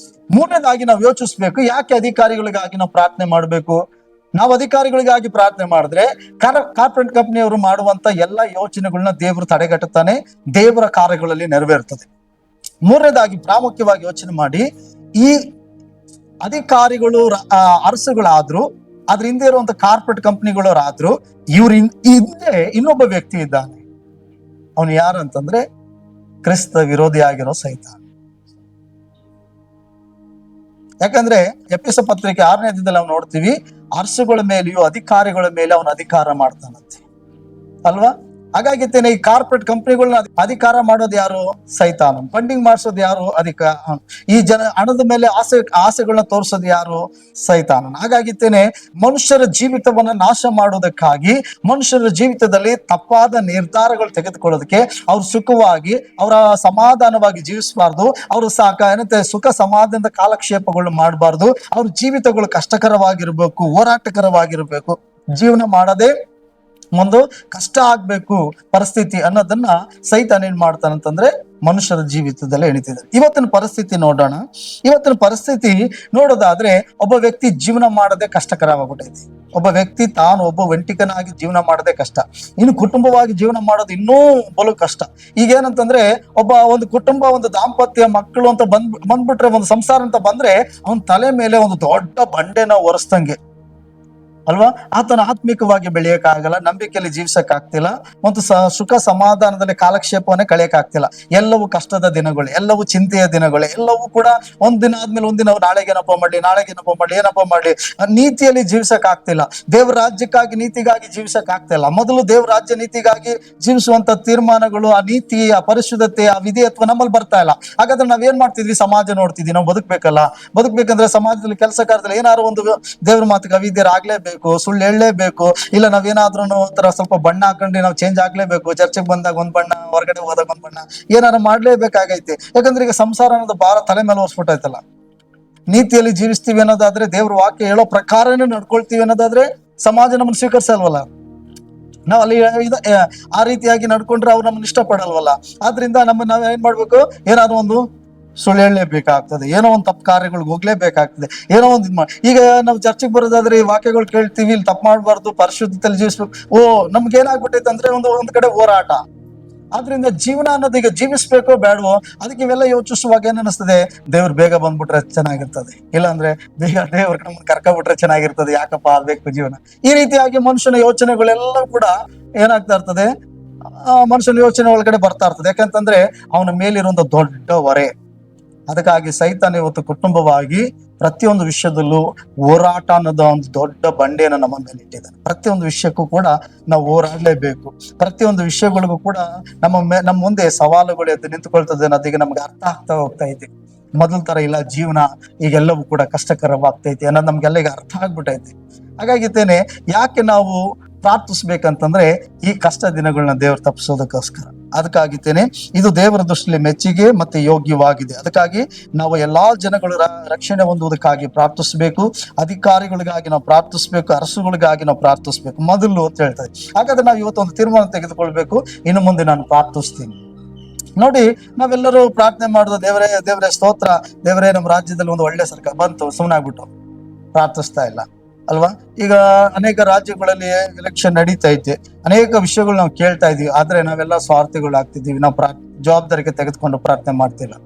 ಮೂರನೇದಾಗಿ ನಾವು ಯೋಚಿಸ್ಬೇಕು, ಯಾಕೆ ಅಧಿಕಾರಿಗಳಿಗಾಗಿ ನಾವು ಪ್ರಾರ್ಥನೆ ಮಾಡಬೇಕು? ನಾವು ಅಧಿಕಾರಿಗಳಿಗಾಗಿ ಪ್ರಾರ್ಥನೆ ಮಾಡಿದ್ರೆ ಕಾರ್ಪೊರೇಟ್ ಕಂಪನಿಯವರು ಮಾಡುವಂತ ಎಲ್ಲ ಯೋಚನೆಗಳನ್ನ ದೇವರು ತಡೆಗಟ್ಟುತ್ತಾನೆ, ದೇವರ ಕಾರ್ಯಗಳಲ್ಲಿ ನೆರವೇರ್ತದೆ. ಮೂರನೇದಾಗಿ ಪ್ರಾಮುಖ್ಯವಾಗಿ ಯೋಚನೆ ಮಾಡಿ, ಈ ಅಧಿಕಾರಿಗಳು ಅರಸುಗಳಾದ್ರು, ಅದ್ರ ಹಿಂದೆ ಇರುವಂತ ಕಾರ್ಪೊರೇಟ್ ಕಂಪನಿಗಳವರಾದ್ರು, ಇವ್ರ ಹಿಂದೆ ಇನ್ನೊಬ್ಬ ವ್ಯಕ್ತಿ ಇದ್ದಾನೆ. ಅವನು ಯಾರು ಅಂತಂದ್ರೆ ಕ್ರಿಸ್ತ ವಿರೋಧಿ ಆಗಿರೋ ಸೈತಾನ. ಯಾಕಂದ್ರೆ ಎಫೆಸ ಪತ್ರಿಕೆ 6ನೇ ಅಧ್ಯಾಯದಲ್ಲಿ ನಾವು ನೋಡ್ತೀವಿ, ಅರಸುಗಳ ಮೇಲೆಯೂ ಅಧಿಕಾರಿಗಳ ಮೇಲೆ ಅವನು ಅಧಿಕಾರ ಮಾಡ್ತಾನಂತೆ ಅಲ್ವಾ. ಹಾಗಾಗಿತ್ತೇನೆ ಈ ಕಾರ್ಪೊರೇಟ್ ಕಂಪನಿಗಳನ್ನ ಅಧಿಕಾರ ಮಾಡೋದು ಯಾರು? ಸೈತಾನ. ಫಂಡಿಂಗ್ ಮಾಡಿಸೋದು ಯಾರು? ಈ ಹಣದ ಮೇಲೆ ಆಸೆಗಳನ್ನ ತೋರಿಸೋದು ಯಾರು? ಸೈತಾನ. ಹಾಗಾಗಿತ್ತೇನೆ ಮನುಷ್ಯರ ಜೀವಿತವನ್ನ ನಾಶ ಮಾಡೋದಕ್ಕಾಗಿ, ಮನುಷ್ಯರ ಜೀವಿತದಲ್ಲಿ ತಪ್ಪಾದ ನಿರ್ಧಾರಗಳು ತೆಗೆದುಕೊಳ್ಳೋದಕ್ಕೆ, ಅವ್ರು ಸುಖವಾಗಿ ಅವರ ಸಮಾಧಾನವಾಗಿ ಜೀವಿಸಬಾರ್ದು, ಅವರು ಏನಂತೆ ಸುಖ ಸಮಾಧಾನದ ಕಾಲಕ್ಷೇಪಗಳು ಮಾಡಬಾರ್ದು, ಅವ್ರ ಜೀವಿತಗಳು ಕಷ್ಟಕರವಾಗಿರ್ಬೇಕು, ಹೋರಾಟಕರವಾಗಿರ್ಬೇಕು, ಜೀವನ ಮಾಡದೆ ಒಂದು ಕಷ್ಟ ಆಗ್ಬೇಕು ಪರಿಸ್ಥಿತಿ ಅನ್ನೋದನ್ನ ಸೈತಾನ ಏನ್ ಮಾಡ್ತಾನಂತಂದ್ರೆ ಮನುಷ್ಯರ ಜೀವಿತದಲ್ಲೇ ಎಣಿತಿದ್ದಾರೆ. ಇವತ್ತಿನ ಪರಿಸ್ಥಿತಿ ನೋಡೋಣ. ಇವತ್ತಿನ ಪರಿಸ್ಥಿತಿ ನೋಡೋದಾದ್ರೆ ಒಬ್ಬ ವ್ಯಕ್ತಿ ಜೀವನ ಮಾಡದೆ ಕಷ್ಟಕರವಾಗ್ಬಿಟ್ಟೈತಿ. ಒಬ್ಬ ವ್ಯಕ್ತಿ ತಾನು ಒಬ್ಬ ವೆಂಟಿಕನಾಗಿ ಜೀವನ ಮಾಡದೆ ಕಷ್ಟ, ಇನ್ನು ಕುಟುಂಬವಾಗಿ ಜೀವನ ಮಾಡೋದು ಇನ್ನೂ ಬಲು ಕಷ್ಟ. ಈಗ ಏನಂತಂದ್ರೆ ಒಂದು ಕುಟುಂಬ, ಒಂದು ದಾಂಪತ್ಯ, ಮಕ್ಕಳು ಅಂತ ಬಂದ್ಬಿಟ್ರೆ, ಒಂದು ಸಂಸಾರ ಅಂತ ಬಂದ್ರೆ ಅವನ ತಲೆ ಮೇಲೆ ಒಂದು ದೊಡ್ಡ ಬಂಡೆನ ಒರೆಸ್ದಂಗೆ ಅಲ್ವಾ. ಆತನ ಆತ್ಮಿಕವಾಗಿ ಬೆಳೆಯಕ್ಕಾಗಲ್ಲ, ನಂಬಿಕೆಯಲ್ಲಿ ಜೀವಿಸಕ್ ಆಗ್ತಿಲ್ಲ, ಒಂದು ಸುಖ ಸಮಾಧಾನದಲ್ಲಿ ಕಾಲಕ್ಷೇಪವನ್ನೇ ಕಳೆಯಕ್ ಆಗ್ತಿಲ್ಲ. ಎಲ್ಲವೂ ಕಷ್ಟದ ದಿನಗಳು, ಎಲ್ಲವೂ ಚಿಂತೆಯ ದಿನಗಳು, ಎಲ್ಲವೂ ಕೂಡ ಒಂದ್ ದಿನ ಆದ್ಮೇಲೆ ಒಂದಿನ ನಾಳೆಗೇನಪ್ಪ ಮಾಡ್ಲಿ ಏನಪ್ಪ ಮಾಡ್ಲಿ, ನೀತಿಯಲ್ಲಿ ಜೀವಿಸಕ್ ಆಗ್ತಿಲ್ಲ. ದೇವ್ರ ರಾಜ್ಯಕ್ಕಾಗಿ ನೀತಿಗಾಗಿ ಜೀವಿಸಕ್ ಆಗ್ತಿಲ್ಲ. ಮೊದಲು ದೇವ್ರ ರಾಜ್ಯ ನೀತಿಗಾಗಿ ಜೀವಿಸುವಂತ ತೀರ್ಮಾನಗಳು, ಆ ನೀತಿ, ಆ ಪರಿಶುದ್ಧತೆ, ಆ ವಿಧೇಯತ್ವ ನಮ್ಮಲ್ಲಿ ಬರ್ತಾ ಇಲ್ಲ. ಹಾಗಾದ್ರೆ ನಾವೇನ್ ಮಾಡ್ತಿದ್ವಿ? ಸಮಾಜ ನೋಡ್ತಿದ್ವಿ. ನಾವು ಬದುಕ್ಬೇಕಂದ್ರೆ ಸಮಾಜದಲ್ಲಿ ಕೆಲಸ ಕಾರ್ಯದಲ್ಲಿ ಏನಾದ್ರು ಒಂದು ದೇವ್ರ ಮಾತಿಗೆ ಅವಿದ್ಯರಾಗ್ಲೇಬೇಕು, ಸುಳ್ಳು ಹೇಳಲೇಬೇಕು, ಇಲ್ಲ ನಾವೇನಾದ್ರೂ ಒಂಥರ ಸ್ವಲ್ಪ ಬಣ್ಣ ಹಾಕೊಂಡು ನಾವು ಚೇಂಜ್ ಆಗ್ಲೇಬೇಕು, ಚರ್ಚೆಗೆ ಬಂದಾಗ ಒಂದ್ ಬಣ್ಣ, ಹೊರಗಡೆ ಹೋದಾಗ ಒಂದ್ ಬಣ್ಣ, ಏನಾರು ಮಾಡ್ಲೇಬೇಕಾಗೈತಿ. ಯಾಕಂದ್ರೆ ಈಗ ಸಂಸಾರ ಅನ್ನೋದು ಭಾರ ತಲೆ ಮೇಲೆ ಹೊರ್ಸ್ಬಿಟ್ಟೈತಲ್ಲ. ನೀತಿಯಲ್ಲಿ ಜೀವಿಸ್ತೀವಿ ಅನ್ನೋದಾದ್ರೆ, ದೇವ್ರ ವಾಕ್ಯ ಹೇಳೋ ಪ್ರಕಾರನೇ ನಡ್ಕೊಳ್ತೀವಿ ಅನ್ನೋದಾದ್ರೆ ಸಮಾಜ ನಮ್ಮನ್ನು ಸ್ವೀಕರಿಸಲ್ವಲ್ಲ. ನಾವ್ ಅಲ್ಲಿ ಆ ರೀತಿಯಾಗಿ ನಡ್ಕೊಂಡ್ರೆ ಅವ್ರು ನಮ್ಮನ್ನ ಇಷ್ಟಪಡಲ್ವಲ್ಲ. ಆದ್ರಿಂದ ನಾವ್ ಏನ್ ಮಾಡ್ಬೇಕು? ಏನಾದ್ರು ಒಂದು ಸುಳ್ಳು ಹೇಳಲೇಬೇಕಾಗ್ತದೆ, ಏನೋ ಒಂದು ತಪ್ಪು ಕಾರ್ಯಗಳಿಗೆ ಹೋಗ್ಲೇಬೇಕಾಗ್ತದೆ, ಏನೋ ಒಂದು ಈಗ ನಾವು ಚರ್ಚೆಗೆ ಬರೋದಾದ್ರೆ ಈ ವಾಕ್ಯಗಳು ಕೇಳ್ತೀವಿ, ಇಲ್ಲಿ ತಪ್ಪು ಮಾಡ್ಬಾರ್ದು, ಪರಿಶುದ್ಧತೆಯಲ್ಲಿ ಜೀವಿಸ್ಬೇಕು. ನಮ್ಗೆ ಏನಾಗ್ಬಿಟ್ಟೈತೆ ಅಂದ್ರೆ ಒಂದ್ ಕಡೆ ಹೋರಾಟ. ಆದ್ರಿಂದ ಜೀವನ ಅನ್ನೋದು ಈಗ ಜೀವಿಸ್ಬೇಕೋ ಬೇಡವೋ, ಅದಕ್ಕೆ ಇವೆಲ್ಲ ಯೋಚಿಸುವಾಗ ಏನ್ ಅನಿಸ್ತದೆ? ದೇವ್ರು ಬೇಗ ಬಂದ್ಬಿಟ್ರೆ ಚೆನ್ನಾಗಿರ್ತದೆ, ಇಲ್ಲಾಂದ್ರೆ ಬೇಗ ದೇವ್ರ ನಮ್ಮನ್ನ ಕರ್ಕೊಂಡ್ಬಿಟ್ರೆ ಚೆನ್ನಾಗಿರ್ತದೆ, ಯಾಕಪ್ಪ ಆಗ್ಬೇಕು ಜೀವನ. ಈ ರೀತಿಯಾಗಿ ಮನುಷ್ಯನ ಯೋಚನೆಗಳೆಲ್ಲ ಕೂಡ ಏನಾಗ್ತಾ ಇರ್ತದೆ? ಮನುಷ್ಯನ ಯೋಚನೆ ಒಳಗಡೆ ಬರ್ತಾ ಇರ್ತದೆ. ಯಾಕಂತಂದ್ರೆ ಅವನ ಮೇಲಿರುವಂತ ದೊಡ್ಡ ಹೊರೆ. ಅದಕ್ಕಾಗಿ ಸೈತಾನ ಇವತ್ತು ಕುಟುಂಬವಾಗಿ ಪ್ರತಿಯೊಂದು ವಿಷಯದಲ್ಲೂ ಹೋರಾಟ ಅನ್ನೋದ ಒಂದು ದೊಡ್ಡ ಬಂಡೆಯನ್ನು ನಮ್ಮ ಮೇಲೆ ಇಟ್ಟಿದ್ದಾನೆ. ಪ್ರತಿಯೊಂದು ವಿಷಯಕ್ಕೂ ಕೂಡ ನಾವು ಹೋರಾಡಲೇಬೇಕು. ಪ್ರತಿಯೊಂದು ವಿಷಯಗಳಿಗೂ ಕೂಡ ನಮ್ಮ ಮುಂದೆ ಸವಾಲುಗಳು ಎದ್ದು ನಿಂತುಕೊಳ್ತದೆ ಅನ್ನೋದೀಗ ನಮ್ಗೆ ಅರ್ಥ ಆಗ್ತಾ ಹೋಗ್ತಾ ಇದೆ. ಮೊದಲ ತರ ಇಲ್ಲ ಜೀವನ, ಈಗೆಲ್ಲವೂ ಕೂಡ ಕಷ್ಟಕರವಾಗ್ತೈತಿ ಅನ್ನೋದು ನಮ್ಗೆಲ್ಲ ಈಗ ಅರ್ಥ ಆಗ್ಬಿಟ್ಟೈತಿ. ಹಾಗಾಗಿತ್ತೇನೆ ಯಾಕೆ ನಾವು ಪ್ರಾರ್ಥಿಸ್ಬೇಕಂತಂದ್ರೆ ಈ ಕಷ್ಟ ದಿನಗಳನ್ನ ದೇವರು ತಪ್ಪಿಸೋದಕ್ಕೋಸ್ಕರ. ಅದಕ್ಕಾಗಿತ್ತೇನೆ ಇದು ದೇವರ ದೃಷ್ಟಿಯಲ್ಲಿ ಮೆಚ್ಚುಗೆ ಮತ್ತೆ ಯೋಗ್ಯವಾಗಿದೆ. ಅದಕ್ಕಾಗಿ ನಾವು ಎಲ್ಲಾ ಜನಗಳು ರಕ್ಷಣೆ ಹೊಂದುವುದಕ್ಕಾಗಿ ಪ್ರಾರ್ಥಿಸ್ಬೇಕು, ಅಧಿಕಾರಿಗಳಿಗಾಗಿ ನಾವು ಪ್ರಾರ್ಥಿಸ್ಬೇಕು, ಅರಸುಗಳಿಗಾಗಿ ನಾವು ಪ್ರಾರ್ಥಿಸ್ಬೇಕು ಮೊದಲು ಅಂತ ಹೇಳ್ತಾರೆ. ಹಾಗಾದ್ರೆ ನಾವು ಇವತ್ತು ಒಂದು ತೀರ್ಮಾನ ತೆಗೆದುಕೊಳ್ಬೇಕು, ಇನ್ನು ಮುಂದೆ ನಾನು ಪ್ರಾರ್ಥಿಸ್ತೀನಿ. ನೋಡಿ, ನಾವೆಲ್ಲರೂ ಪ್ರಾರ್ಥನೆ ಮಾಡೋದು ದೇವರೇ ಸ್ತೋತ್ರ, ದೇವರೇ ನಮ್ಮ ರಾಜ್ಯದಲ್ಲಿ ಒಂದು ಒಳ್ಳೆ ಸರ್ಕಾರ ಬಂತು, ಸುಮ್ಮನಾಗ್ಬಿಟ್ಟು ಪ್ರಾರ್ಥಿಸ್ತಾ ಇಲ್ಲ ಅಲ್ವಾ. ಈಗ ಅನೇಕ ರಾಜ್ಯಗಳಲ್ಲಿ ಎಲೆಕ್ಷನ್ ನಡೀತಾ ಐತೆ, ಅನೇಕ ವಿಷಯಗಳು ನಾವು ಕೇಳ್ತಾ ಇದೀವಿ, ಆದ್ರೆ ನಾವೆಲ್ಲ ಸ್ವಾರ್ಥಿಗಳು ಆಗ್ತಿದೀವಿ, ನಾವು ಜವಾಬ್ದಾರಿಗೆ ತೆಗೆದುಕೊಂಡು ಪ್ರಾರ್ಥನೆ ಮಾಡ್ತಿಲ್ಲ.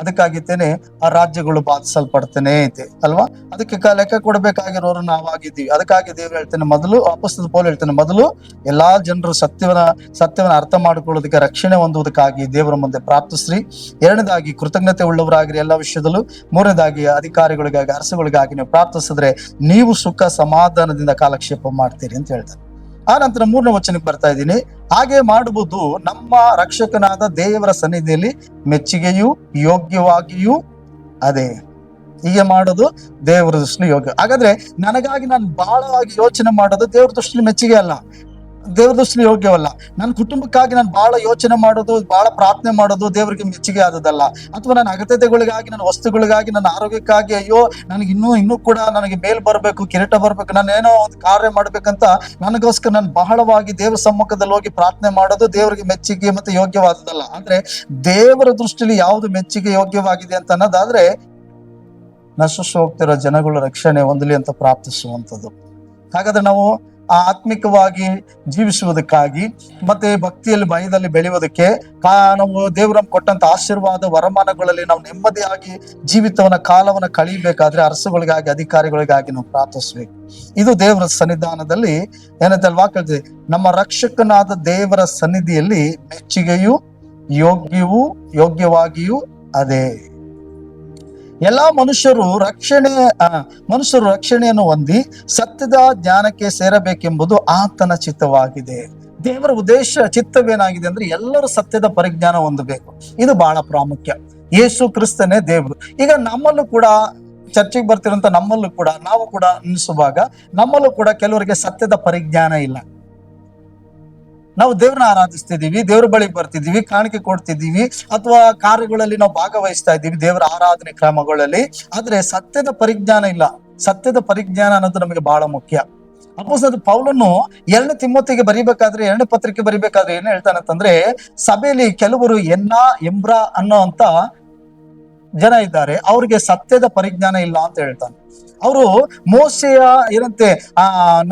ಅದಕ್ಕಾಗಿತ್ತೇನೆ ಆ ರಾಜ್ಯಗಳು ಬಾಧಿಸಲ್ಪಡ್ತಾನೆ ಐತೆ ಅಲ್ವಾ. ಅದಕ್ಕೆ ಲೆಕ್ಕ ಕೊಡ್ಬೇಕಾಗಿರೋರು ನಾವಾಗಿದ್ದೀವಿ. ಅದಕ್ಕಾಗಿ ದೇವ್ರು ಹೇಳ್ತೇನೆ, ಮೊದಲು ಅಪೊಸ್ತಲ ಪೌಲ ಹೇಳ್ತೇನೆ, ಮೊದಲು ಎಲ್ಲಾ ಜನರು ಸತ್ಯವನ್ನ ಅರ್ಥ ಮಾಡ್ಕೊಳ್ಳೋದಕ್ಕೆ, ರಕ್ಷಣೆ ಹೊಂದುವುದಕ್ಕಾಗಿ ದೇವರ ಮುಂದೆ ಪ್ರಾರ್ಥಿಸ್ರಿ. ಎರಡನೇದಾಗಿ ಕೃತಜ್ಞತೆ ಉಳ್ಳವರಾಗಿರಿ ಎಲ್ಲ ವಿಷಯದಲ್ಲೂ. ಮೂರನೇದಾಗಿ ಅಧಿಕಾರಿಗಳಿಗಾಗಿ, ಅರಸುಗಳಿಗಾಗಿ ನೀವು ಪ್ರಾರ್ಥಿಸಿದ್ರೆ ನೀವು ಸುಖ ಸಮಾಧಾನದಿಂದ ಕಾಲಕ್ಷೇಪ ಮಾಡ್ತೀರಿ ಅಂತ ಹೇಳ್ತಾರೆ. ಆ ನಂತರ 3ನೇ ವಚನಕ್ಕೆ ಬರ್ತಾ ಇದ್ದೀನಿ. ಹಾಗೆ ಮಾಡುವುದು ನಮ್ಮ ರಕ್ಷಕನಾದ ದೇವರ ಸನ್ನಿಧಿಯಲ್ಲಿ ಮೆಚ್ಚುಗೆಯೂ ಯೋಗ್ಯವಾಗಿಯೂ ಅದೇ. ಹೀಗೆ ಮಾಡೋದು ದೇವರ ದೃಷ್ಟಿಯಲ್ಲಿ ಯೋಗ್ಯ. ಹಾಗಾದ್ರೆ ನನಗಾಗಿ ನಾನು ಬಹಳವಾಗಿ ಯೋಚನೆ ಮಾಡೋದು ದೇವ್ರ ದೃಷ್ಟಿಯಲ್ಲಿ ಮೆಚ್ಚುಗೆ ಅಲ್ಲ. ದೇವ್ರ ದೃಷ್ಟಿಯಲ್ಲಿ ಯೋಗ್ಯವಲ್ಲ. ನನ್ನ ಕುಟುಂಬಕ್ಕಾಗಿ ನಾನು ಬಹಳ ಯೋಚನೆ ಮಾಡೋದು, ಬಹಳ ಪ್ರಾರ್ಥನೆ ಮಾಡೋದು ದೇವರಿಗೆ ಮೆಚ್ಚುಗೆ ಆದದಲ್ಲ. ಅಥವಾ ನನ್ನ ಅಗತ್ಯತೆಗಳಿಗಾಗಿ, ನನ್ನ ವಸ್ತುಗಳಿಗಾಗಿ, ನನ್ನ ಆರೋಗ್ಯಕ್ಕಾಗಿ, ಅಯ್ಯೋ ನನಗೆ ಇನ್ನೂ ಕೂಡ ನನಗೆ ಮೇಲ್ ಬರಬೇಕು, ಕಿರೀಟ ಬರಬೇಕು, ನಾನು ಏನೋ ಒಂದು ಕಾರ್ಯ ಮಾಡ್ಬೇಕಂತ ನನಗೋಸ್ಕರ ನಾನು ಬಹಳವಾಗಿ ದೇವರ ಸಮ್ಮುಖದಲ್ಲಿ ಹೋಗಿ ಪ್ರಾರ್ಥನೆ ಮಾಡೋದು ದೇವರಿಗೆ ಮೆಚ್ಚುಗೆ ಮತ್ತೆ ಯೋಗ್ಯವಾದದಲ್ಲ. ಅಂದ್ರೆ ದೇವರ ದೃಷ್ಟಿಯಲ್ಲಿ ಯಾವುದು ಮೆಚ್ಚುಗೆ ಯೋಗ್ಯವಾಗಿದೆ ಅಂತ ಅನ್ನೋದಾದ್ರೆ ನಶಿಸಿ ಹೋಗ್ತಿರೋ ಜನಗಳು ರಕ್ಷಣೆ ಹೊಂದಲಿ ಅಂತ ಪ್ರಾರ್ಥಿಸುವಂಥದ್ದು. ಹಾಗಾದ್ರೆ ನಾವು ಆತ್ಮಿಕವಾಗಿ ಜೀವಿಸುವುದಕ್ಕಾಗಿ ಮತ್ತೆ ಭಕ್ತಿಯಲ್ಲಿ ಭಯದಲ್ಲಿ ಬೆಳೆಯುವುದಕ್ಕೆ ನಾವು ದೇವರು ಕೊಟ್ಟಂತ ಆಶೀರ್ವಾದ ವರಮಾನಗಳಲ್ಲಿ ನಾವು ನೆಮ್ಮದಿಯಾಗಿ ಜೀವಿತವನ್ನ ಕಾಲವನ್ನ ಕಳೀಬೇಕಾದ್ರೆ ಅರಸುಗಳಿಗಾಗಿ, ಅಧಿಕಾರಿಗಳಿಗಾಗಿ ನಾವು ಪ್ರಾರ್ಥಿಸ್ಬೇಕು. ಇದು ದೇವರ ಸನ್ನಿಧಾನದಲ್ಲಿ ಏನಂತ ವಾಕ್ಯ, ನಮ್ಮ ರಕ್ಷಕನಾದ ದೇವರ ಸನ್ನಿಧಿಯಲ್ಲಿ ಮೆಚ್ಚುಗೆಯು ಯೋಗ್ಯವಾಗಿಯೂ ಅದೇ. ಎಲ್ಲಾ ಮನುಷ್ಯರು ರಕ್ಷಣೆಯನ್ನು ಹೊಂದಿ ಸತ್ಯದ ಜ್ಞಾನಕ್ಕೆ ಸೇರಬೇಕೆಂಬುದು ಆತನ ಚಿತ್ತವಾಗಿದೆ. ದೇವರ ಚಿತ್ತವೇನಾಗಿದೆ ಅಂದ್ರೆ ಎಲ್ಲರೂ ಸತ್ಯದ ಪರಿಜ್ಞಾನ ಹೊಂದಬೇಕು. ಇದು ಬಹಳ ಪ್ರಾಮುಖ್ಯ. ಯೇಸು ಕ್ರಿಸ್ತನೇ ದೇವರು. ಈಗ ನಮ್ಮಲ್ಲೂ ಕೂಡ ಚರ್ಚೆಗೆ ಬರ್ತಿರೋಂಥ ನಮ್ಮಲ್ಲೂ ಕೂಡ ನಾವು ಕೂಡ ಅನಿಸುವಾಗ ನಮ್ಮಲ್ಲೂ ಕೂಡ ಕೆಲವರಿಗೆ ಸತ್ಯದ ಪರಿಜ್ಞಾನ ಇಲ್ಲ. ನಾವು ದೇವ್ರನ್ನ ಆರಾಧಿಸ್ತಿದೀವಿ, ದೇವ್ರ ಬಳಿಗೆ ಬರ್ತಿದೀವಿ, ಕಾಣಿಕೆ ಕೊಡ್ತಿದ್ದೀವಿ, ಅಥವಾ ಕಾರ್ಯಗಳಲ್ಲಿ ನಾವು ಭಾಗವಹಿಸ್ತಾ ಇದ್ದೀವಿ ದೇವರ ಆರಾಧನೆ ಕ್ರಮಗಳಲ್ಲಿ. ಆದ್ರೆ ಸತ್ಯದ ಪರಿಜ್ಞಾನ ಇಲ್ಲ. ಸತ್ಯದ ಪರಿಜ್ಞಾನ ಅನ್ನೋದು ನಮಗೆ ಬಹಳ ಮುಖ್ಯ. ಅಪೊಸ್ತಲ ಪೌಲನು 2 ತಿಮೋತಿಗೆ ಬರಿಬೇಕಾದ್ರೆ, 2ನೇ ಪತ್ರಿಕೆ ಬರಿಬೇಕಾದ್ರೆ ಏನ್ ಹೇಳ್ತಾನಂತಂದ್ರೆ, ಸಭೆಯಲ್ಲಿ ಕೆಲವರು ಎಂಬ್ರಾ ಅನ್ನೋ ಅಂತ ಜನ ಇದ್ದಾರೆ, ಅವ್ರಿಗೆ ಸತ್ಯದ ಪರಿಜ್ಞಾನ ಇಲ್ಲ ಅಂತ ಹೇಳ್ತಾನೆ. ಅವರು ಮೋಸೆಯ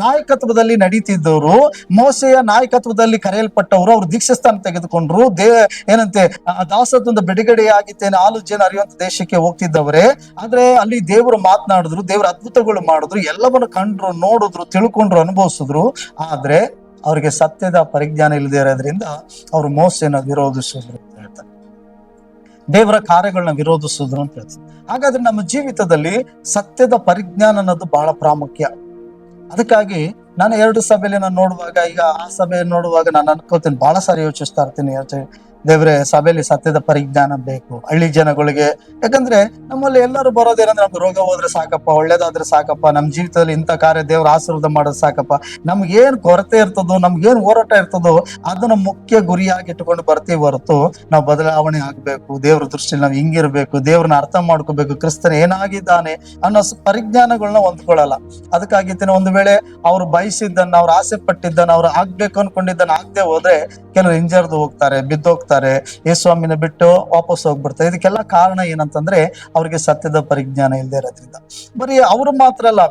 ನಾಯಕತ್ವದಲ್ಲಿ ನಡೀತಿದ್ದವರು, ಮೋಸೆಯ ನಾಯಕತ್ವದಲ್ಲಿ ಕರೆಯಲ್ಪಟ್ಟವರು, ಅವ್ರು ದೀಕ್ಷಾಸ್ಥಾನ ತೆಗೆದುಕೊಂಡ್ರು, ದಾಸತ್ವದ ಬಿಡುಗಡೆಯಾಗಿತ್ತೇನೆ ಹಾಲು ಜನ ಅರಿಯುವಂತ ದೇಶಕ್ಕೆ ಹೋಗ್ತಿದ್ದವರೇ. ಆದ್ರೆ ಅಲ್ಲಿ ದೇವರು ಮಾತನಾಡಿದ್ರು, ದೇವರ ಅದ್ಭುತಗಳು ಮಾಡಿದ್ರು, ಎಲ್ಲವನ್ನು ಕಂಡ್ರು, ನೋಡಿದ್ರು, ತಿಳ್ಕೊಂಡ್ರು, ಅನುಭವಿಸಿದ್ರು. ಆದ್ರೆ ಅವ್ರಿಗೆ ಸತ್ಯದ ಪರಿಜ್ಞಾನ ಇಲ್ಲದೆ ಇರೋದ್ರಿಂದ ಅವರು ಮೋಸೆನ ವಿರೋಧಿಸಿದ್ರು ಅಂತ ಹೇಳ್ತಾರೆ, ದೇವರ ಕಾರ್ಯಗಳನ್ನ ವಿರೋಧಿಸಿದ್ರು ಅಂತ ಹೇಳ್ತಾರೆ. ಹಾಗಾದ್ರೆ ನಮ್ಮ ಜೀವಿತದಲ್ಲಿ ಸತ್ಯದ ಪರಿಜ್ಞಾನ ಅನ್ನೋದು ಬಹಳ ಪ್ರಾಮುಖ್ಯ. ಅದಕ್ಕಾಗಿ ನಾನು 2 ಸಭೆಯಲ್ಲಿ ನಾನು ನೋಡುವಾಗ, ಈಗ ಆ ಸಭೆಯನ್ನು ನೋಡುವಾಗ ನಾನು ಅನ್ಕೋತೀನಿ, ಬಹಳ ಸಾರಿ ಯೋಚಿಸ್ತಾ ಇರ್ತೀನಿ, ದೇವ್ರೆ ಸಭೆಯಲ್ಲಿ ಸತ್ಯದ ಪರಿಜ್ಞಾನ ಬೇಕು ಹಳ್ಳಿ ಜನಗಳಿಗೆ. ಯಾಕಂದ್ರೆ ನಮ್ಮಲ್ಲಿ ಎಲ್ಲರೂ ಬರೋದೇನಂದ್ರೆ, ನಮ್ಗೆ ರೋಗ ಹೋದ್ರೆ ಸಾಕಪ್ಪ, ಒಳ್ಳೇದಾದ್ರೆ ಸಾಕಪ್ಪ, ನಮ್ ಜೀವಿತದಲ್ಲಿ ಇಂಥ ಕಾರ್ಯ ದೇವ್ರ ಆಶೀರ್ವಾದ ಮಾಡೋದು ಸಾಕಪ್ಪ, ನಮ್ಗೇನ್ ಕೊರತೆ ಇರ್ತದೋ, ನಮ್ಗೇನ್ ಹೋರಾಟ ಇರ್ತದೋ ಅದನ್ನ ಮುಖ್ಯ ಗುರಿಯಾಗಿ ಇಟ್ಕೊಂಡು ಬರ್ತೀವಿ ಹೊರತು ನಾವು ಬದಲಾವಣೆ ಆಗ್ಬೇಕು, ದೇವ್ರ ದೃಷ್ಟಿಯಲ್ಲಿ ನಾವು ಹಿಂಗಿರ್ಬೇಕು, ದೇವ್ರನ್ನ ಅರ್ಥ ಮಾಡ್ಕೋಬೇಕು, ಕ್ರಿಸ್ತನ ಏನಾಗಿದ್ದಾನೆ ಅನ್ನೋ ಪರಿಜ್ಞಾನಗಳನ್ನ ಹೊಂದ್ಕೊಳ್ಳಲ್ಲ. ಅದಕ್ಕಾಗಿತ್ತೇನೆ ಒಂದು ವೇಳೆ ಅವ್ರು ಬಯಸಿದ್ದನ್ನ, ಅವ್ರು ಆಸೆ ಪಟ್ಟಿದ್ದನ್ನ, ಅವ್ರು ಆಗ್ಬೇಕು ಅನ್ಕೊಂಡಿದ್ದನ್ನ ಆಗದೆ ಹೋದ್ರೆ ಕೆಲವರು ಹಿಂಜರ್ದು ಹೋಗ್ತಾರೆ, ಬಿದ್ದೋಗ್ತಾರೆ, ಯೇಸುಸ್ವಾಮಿನ ಬಿಟ್ಟು ವಾಪಸ್ ಹೋಗ್ಬಿಡ್ತಾರೆ. ಇದಕ್ಕೆಲ್ಲ ಕಾರಣ ಏನಂತಂದ್ರೆ ಅವ್ರಿಗೆ ಸತ್ಯದ ಪರಿಜ್ಞಾನ ಇಲ್ಲದೆ ಇರೋದ್ರಿಂದ. ಬರೀ ಅವರು ಮಾತ್ರ ಅಲ್ಲ,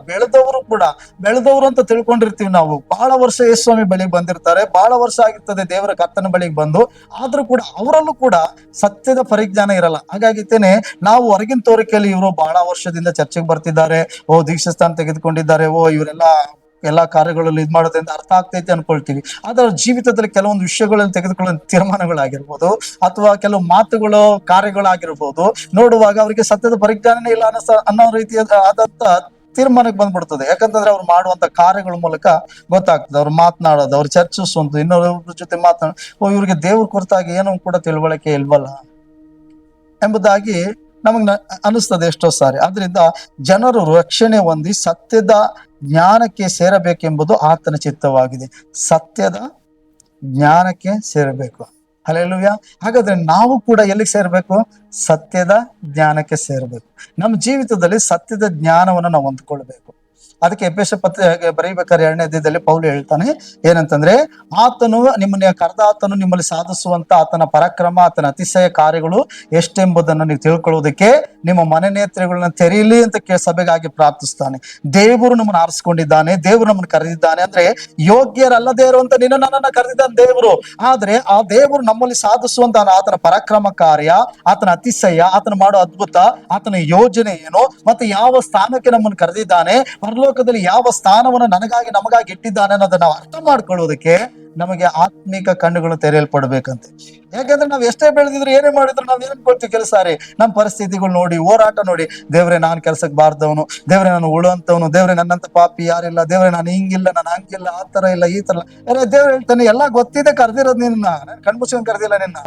ಬೆಳೆದವರು ಅಂತ ತಿಳ್ಕೊಂಡಿರ್ತೀವಿ ನಾವು. ಬಹಳ ವರ್ಷ ಯೇಸುಸ್ವಾಮಿ ಬಳಿಗೆ ಬಂದಿರ್ತಾರೆ, ಬಹಳ ವರ್ಷ ಆಗಿರ್ತದೆ ದೇವರ ಕರ್ತನ ಬಳಿಗೆ ಬಂದು, ಆದ್ರೂ ಕೂಡ ಅವರಲ್ಲೂ ಕೂಡ ಸತ್ಯದ ಪರಿಜ್ಞಾನ ಇರಲ್ಲ. ಹಾಗಾಗಿತ್ತೇನೆ ನಾವು ಹೊರಗಿನ ತೋರಿಕೆಯಲ್ಲಿ ಇವರು ಬಹಳ ವರ್ಷದಿಂದ ಚರ್ಚೆಗೆ ಬರ್ತಿದ್ದಾರೆ, ದೀಕ್ಷಾಸ್ಥಾನ ತೆಗೆದುಕೊಂಡಿದ್ದಾರೆ, ಎಲ್ಲಾ ಕಾರ್ಯಗಳಲ್ಲಿ ಇದ್ ಮಾಡೋದ್ರಿಂದ ಅರ್ಥ ಆಗ್ತೈತೆ ಅನ್ಕೊಳ್ತೀವಿ. ಆದ್ರೆ ಅವ್ರ ಜೀವಿತದಲ್ಲಿ ಕೆಲವೊಂದು ವಿಷಯಗಳಲ್ಲಿ ತೆಗೆದುಕೊಳ್ಳೋ ತೀರ್ಮಾನಗಳಾಗಿರ್ಬೋದು, ಅಥವಾ ಕೆಲವು ಮಾತುಗಳು, ಕಾರ್ಯಗಳಾಗಿರ್ಬೋದು, ನೋಡುವಾಗ ಅವರಿಗೆ ಸತ್ಯದ ಪರಿಜ್ಞಾನನೇ ಇಲ್ಲ ಅನ್ನೋ ಆದಂತ ತೀರ್ಮಾನಕ್ಕೆ ಬಂದ್ಬಿಡ್ತದೆ. ಯಾಕಂತಂದ್ರೆ ಅವ್ರು ಮಾಡುವಂತ ಕಾರ್ಯಗಳ ಮೂಲಕ ಗೊತ್ತಾಗ್ತದೆ, ಅವ್ರು ಮಾತನಾಡೋದು, ಅವ್ರು ಚರ್ಚಿಸುವಂತ, ಇನ್ನೊಬ್ಬರ ಜೊತೆ ಇವ್ರಿಗೆ ದೇವ್ರ ಕುರಿತಾಗಿ ಏನೋ ಕೂಡ ತಿಳುವಳಿಕೆ ಇಲ್ವಲ್ಲ ಎಂಬುದಾಗಿ ನಮಗ್ ಅನಿಸ್ತದೆ ಎಷ್ಟೋ ಸಾರಿ. ಆದ್ರಿಂದ ಜನರು ರಕ್ಷಣೆ ಹೊಂದಿ ಸತ್ಯದ ಜ್ಞಾನಕ್ಕೆ ಸೇರಬೇಕೆಂಬುದು ಆತನ ಚಿತ್ತವಾಗಿದೆ. ಸತ್ಯದ ಜ್ಞಾನಕ್ಕೆ ಸೇರಬೇಕು. ಹಲ್ಲೆಲೂಯಾ. ಹಾಗಾದ್ರೆ ನಾವು ಕೂಡ ಎಲ್ಲಿಗೆ ಸೇರ್ಬೇಕು? ಸತ್ಯದ ಜ್ಞಾನಕ್ಕೆ ಸೇರ್ಬೇಕು. ನಮ್ಮ ಜೀವಿತದಲ್ಲಿ ಸತ್ಯದ ಜ್ಞಾನವನ್ನು ನಾವು ಹೊಂದ್ಕೊಳ್ಬೇಕು. ಅದಕ್ಕೆ ಎಫೆಸ ಪತ್ರಿಕೆ ಬರೀಬೇಕಾದ್ರೆ 2ನೇ ಅಧ್ಯಾಯದಲ್ಲಿ ಪೌಲು ಹೇಳ್ತಾನೆ ಏನಂತಂದ್ರೆ, ಆತನು ನಿಮ್ಮನ್ನ ಕರೆದಾತನು ನಿಮ್ಮಲ್ಲಿ ಸಾಧಿಸುವಂತ ಆತನ ಪರಾಕ್ರಮ, ಆತನ ಅತಿಶಯ ಕಾರ್ಯಗಳು ಎಷ್ಟೆಂಬುದನ್ನು ನೀವು ತಿಳ್ಕೊಳ್ಳುವುದಕ್ಕೆ ನಿಮ್ಮ ಮನನೇತ್ರಗಳನ್ನ ತೆರೀಲಿ ಅಂತ ಸಭೆಗಾಗಿ ಪ್ರಾರ್ಥಿಸ್ತಾನೆ. ದೇವರು ನಮ್ಮನ್ನು ಆರಿಸ್ಕೊಂಡಿದ್ದಾನೆ, ದೇವರು ನಮ್ಮನ್ನು ಕರೆದಿದ್ದಾನೆ. ಅಂದ್ರೆ ಯೋಗ್ಯರಲ್ಲದೇ ಇರುವಂತ ನನ್ನನ್ನ ಕರೆದಿದ್ದಾನೆ ದೇವರು. ಆದ್ರೆ ಆ ದೇವರು ನಮ್ಮಲ್ಲಿ ಸಾಧಿಸುವಂತ ಆತನ ಪರಾಕ್ರಮ ಕಾರ್ಯ, ಆತನ ಅತಿಶಯ, ಆತನ ಮಾಡೋ ಅದ್ಭುತ, ಆತನ ಯೋಜನೆ ಏನು, ಮತ್ತೆ ಯಾವ ಸ್ಥಾನಕ್ಕೆ ನಮ್ಮನ್ನು ಕರೆದಿದ್ದಾನೆ, ಪರಲೋಕದಲ್ಲಿ ಯಾವ ಸ್ಥಾನವನ್ನು ನಮಗಾಗಿ ಇಟ್ಟಿದ್ದಾನೆ ಅನ್ನೋದನ್ನ ನಾವು ಅರ್ಥ ಮಾಡ್ಕೊಳ್ಳೋದಕ್ಕೆ ನಮಗೆ ಆತ್ಮಿಕ ಕಣ್ಣುಗಳು ತೆರೆಯಲ್ಪಡ್ಬೇಕಂತೆ. ಯಾಕಂದ್ರೆ ನಾವ್ ಎಷ್ಟೇ ಬೆಳೆದಿದ್ರು, ಏನೇ ಮಾಡಿದ್ರು ನಾವ್ ಏನ್ ಅನ್ಕೊಳ್ತೀವಿ, ಕೆಲಸ ಸಾರಿ ನಮ್ಮ ಪರಿಸ್ಥಿತಿಗಳು ನೋಡಿ, ಹೋರಾಟ ನೋಡಿ, ದೇವ್ರೆ ನಾನ್ ಕೆಲ್ಸಕ್ಕೆ ಬಾರ್ದವನು, ದೇವ್ರೆ ನಾನು ಉಳುವಂತವನು, ದೇವ್ರೆ ನನ್ನಂತ ಪಾಪಿ ಯಾರಿಲ್ಲ, ದೇವ್ರೆ ನಾನು ಹಿಂಗಿಲ್ಲ, ನಾನು ಹಂಗಿಲ್ಲ, ಆ ತರ ಇಲ್ಲ, ಈ ತರ ಇಲ್ಲ. ದೇವ್ರು ಹೇಳ್ತಾನೆ, ಎಲ್ಲ ಗೊತ್ತಿದೆ ಕರೆದಿರೋದು ನಿನ್ನ, ನಾನು ಕಣ್ಮುಚ್ಕೊಂಡ್ ಕರೆದಿಲ್ಲ ನಿನ್ನ.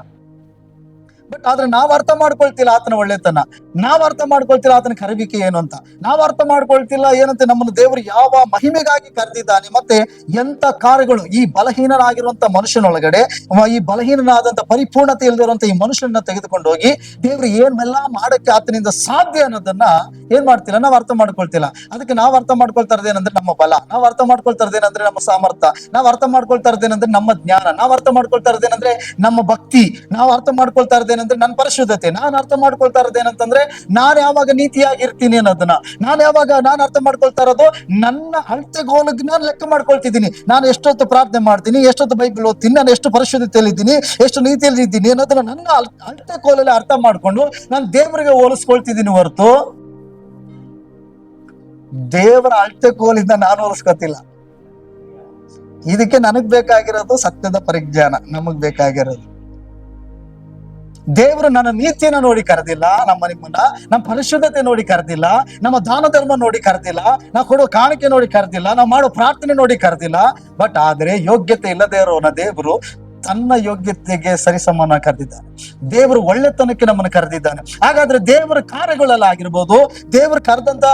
ಬಟ್ ಆದ್ರೆ ನಾವ್ ಅರ್ಥ ಮಾಡ್ಕೊಳ್ತಿಲ್ಲ ಆತನ ಒಳ್ಳೆತನ. ನಾವ್ ಅರ್ಥ ಮಾಡ್ಕೊಳ್ತಿಲ್ಲ ಆತನ ಕರೆವಿಕೆ ಏನು ಅಂತ. ನಾವ್ ಅರ್ಥ ಮಾಡ್ಕೊಳ್ತಿಲ್ಲ ಏನಂತೆ ನಮ್ಮನ್ನು ದೇವರು ಯಾವ ಮಹಿಮೆಗಾಗಿ ಕರೆದಿದ್ದಾನೆ, ಮತ್ತೆ ಎಂತ ಕಾರ್ಯಗಳು ಈ ಬಲಹೀನರಾಗಿರುವಂತ ಮನುಷ್ಯನೊಳಗಡೆ, ಈ ಬಲಹೀನನಾದಂತ ಪರಿಪೂರ್ಣತೆ ಇಲ್ದಿರುವಂತ ಈ ಮನುಷ್ಯನ ತೆಗೆದುಕೊಂಡು ಹೋಗಿ ದೇವ್ರು ಏನೆಲ್ಲಾ ಮಾಡಕ್ಕೆ ಆತನಿಂದ ಸಾಧ್ಯ ಅನ್ನೋದನ್ನ ಏನ್ ಮಾಡ್ತಿಲ್ಲ, ನಾವ್ ಅರ್ಥ ಮಾಡ್ಕೊಳ್ತಿಲ್ಲ. ಅದಕ್ಕೆ ನಾವ್ ಅರ್ಥ ಮಾಡ್ಕೊಳ್ತಾ ಇರೋದೇನಂದ್ರೆ ನಮ್ಮ ಬಲ, ನಾವ್ ಅರ್ಥ ಮಾಡ್ಕೊಳ್ತಾ ಇರೋದೇನಂದ್ರೆ ನಮ್ಮ ಸಾಮರ್ಥ್ಯ, ನಾವ್ ಅರ್ಥ ಮಾಡ್ಕೊಳ್ತಾ ಇರೋದೇನಂದ್ರೆ ನಮ್ಮ ಜ್ಞಾನ, ನಾವ್ ಅರ್ಥ ಮಾಡ್ಕೊಳ್ತಾ ಇರೋದೇನಂದ್ರೆ ನಮ್ಮ ಭಕ್ತಿ, ನಾವ್ ಅರ್ಥ ಮಾಡ್ಕೊಳ್ತಾ ಇರೋದೇನಂದ್ರೆ ನನ್ನ ಪರಿಶುದ್ಧತೆ, ನಾನ್ ಅರ್ಥ ಮಾಡ್ಕೊಳ್ತಾ ಇರೋದೇನಂತಂದ್ರೆ ನಾನ್ ಯಾವಾಗ ನೀತಿಯಾಗಿರ್ತೀನಿ ಅನ್ನೋದನ್ನ, ನಾನು ಅರ್ಥ ಮಾಡ್ಕೊಳ್ತಾ ಇರೋದು ನನ್ನ ಅಳತೆಗೋಲಿಗೆ ನಾನು ಲೆಕ್ಕ ಮಾಡ್ಕೊಳ್ತಿದ್ದೀನಿ. ನಾನು ಎಷ್ಟೊತ್ತು ಪ್ರಾರ್ಥನೆ ಮಾಡ್ತೀನಿ, ಎಷ್ಟೊತ್ತು ಬೈಬಲ್ ಓದ್ತೀನಿ, ನಾನು ಎಷ್ಟು ಪರಿಶುದ್ಧತೆಯಲ್ಲಿ ಇದ್ದೀನಿ, ಎಷ್ಟು ನೀತಿಯಲ್ಲಿ ಇದ್ದೀನಿ ಅನ್ನೋದನ್ನ ನನ್ನ ಅಳತೆಗೋಲಲ್ಲಿ ಅರ್ಥ ಮಾಡ್ಕೊಂಡು ನಾನು ದೇವರಿಗೆ ಹೋಲಿಸ್ಕೊಳ್ತಿದ್ದೀನಿ ಹೊರತು ದೇವರ ಅಳತೆಗೋಲಿಂದ ನಾನು ಹೋಲಿಸ್ಕೊತಿಲ್ಲ. ಇದಕ್ಕೆ ನನಗ್ ಬೇಕಾಗಿರೋದು ಸತ್ಯದ ಪರಿಜ್ಞಾನ. ನಮಗ್ ಬೇಕಾಗಿರೋದು ದೇವರು ನನ್ನ ನೀತಿಯನ್ನ ನೋಡಿ ಕರೆದಿಲ್ಲ, ನಿಮ್ಮನ್ನ ನಮ್ಮ ಪರಿಶುದ್ಧತೆ ನೋಡಿ ಕರೆದಿಲ್ಲ, ನಮ್ಮ ದಾನ ಧರ್ಮ ನೋಡಿ ಕರೆದಿಲ್ಲ, ನಾವು ಕೊಡೋ ಕಾಣಿಕೆ ನೋಡಿ ಕರೆದಿಲ್ಲ, ನಾವು ಮಾಡೋ ಪ್ರಾರ್ಥನೆ ನೋಡಿ ಕರೆದಿಲ್ಲ. ಬಟ್ ಆದ್ರೆ ಯೋಗ್ಯತೆ ಇಲ್ಲದೆ ಇರೋನ ದೇವರು ತನ್ನ ಯೋಗ್ಯತೆಗೆ ಸರಿಸಮಾನ ಕರೆದಿದ್ದಾನೆ. ದೇವರು ಒಳ್ಳೆತನಕ್ಕೆ ನಮ್ಮನ್ನು ಕರೆದಿದ್ದಾನೆ. ಹಾಗಾದ್ರೆ ದೇವರ ಕಾರ್ಯಗಳಲ್ಲಾಗಿರ್ಬೋದು, ದೇವರು ಕರೆದಂತ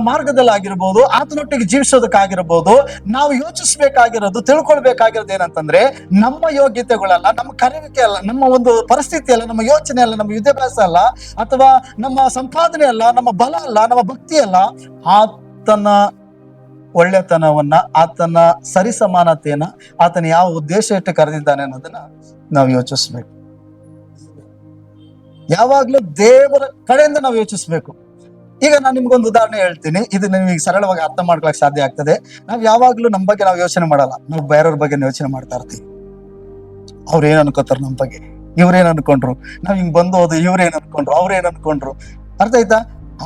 ಮಾರ್ಗದಲ್ಲಾಗಿರ್ಬೋದು, ಆತನೊಟ್ಟಿಗೆ ಜೀವಿಸೋದಕ್ಕಾಗಿರ್ಬೋದು, ನಾವು ಯೋಚಿಸ್ಬೇಕಾಗಿರೋದು, ತಿಳ್ಕೊಳ್ಬೇಕಾಗಿರೋದು ಏನಂತಂದ್ರೆ ನಮ್ಮ ಯೋಗ್ಯತೆಗಳಲ್ಲ, ನಮ್ಮ ಕರೆಯುವಿಕೆ ಅಲ್ಲ, ನಮ್ಮ ಒಂದು ಪರಿಸ್ಥಿತಿ ಅಲ್ಲ, ನಮ್ಮ ಯೋಚನೆ ಅಲ್ಲ, ನಮ್ಮ ವಿದ್ಯಾಭ್ಯಾಸ ಅಲ್ಲ, ಅಥವಾ ನಮ್ಮ ಸಂಪಾದನೆ ಅಲ್ಲ, ನಮ್ಮ ಬಲ ಅಲ್ಲ, ನಮ್ಮ ಭಕ್ತಿ ಅಲ್ಲ. ಆತನ ಒಳ್ಳೆತನವನ್ನ, ಆತನ ಸರಿಸಮಾನತೆಯನ್ನ, ಆತನ ಯಾವ ಉದ್ದೇಶ ಇಟ್ಟು ಕರೆದಿದ್ದಾನೆ ಅನ್ನೋದನ್ನ ನಾವು ಯೋಚಿಸ್ಬೇಕು. ಯಾವಾಗ್ಲೂ ದೇವರ ಕಡೆಯಿಂದ ನಾವು ಯೋಚಿಸ್ಬೇಕು. ಈಗ ನಾನು ನಿಮ್ಗೊಂದು ಉದಾಹರಣೆ ಹೇಳ್ತೀನಿ, ಇದು ನಿಮಗೆ ಸರಳವಾಗಿ ಅರ್ಥ ಮಾಡ್ಕೊಳಕ್ ಸಾಧ್ಯ ಆಗ್ತದೆ. ನಾವ್ ಯಾವಾಗ್ಲೂ ನಮ್ಮ ಬಗ್ಗೆ ನಾವು ಯೋಚನೆ ಮಾಡಲ್ಲ, ನಾವು ಬೇರೆಯವ್ರ ಬಗ್ಗೆ ಯೋಚನೆ ಮಾಡ್ತಾ ಇರ್ತೀವಿ. ಅವ್ರ ಏನ್ ಅನ್ಕೋತಾರ ನಮ್ಮ ಬಗ್ಗೆ, ಇವ್ರೇನ್ ಅನ್ಕೊಂಡ್ರು, ನಾವ್ ಹಿಂಗ್ ಬಂದು ಹೋದು ಇವ್ರೇನ್ ಅನ್ಕೊಂಡ್ರು, ಅವ್ರೇನ್ ಅನ್ಕೊಂಡ್ರು, ಅರ್ಥ ಆಯ್ತಾ?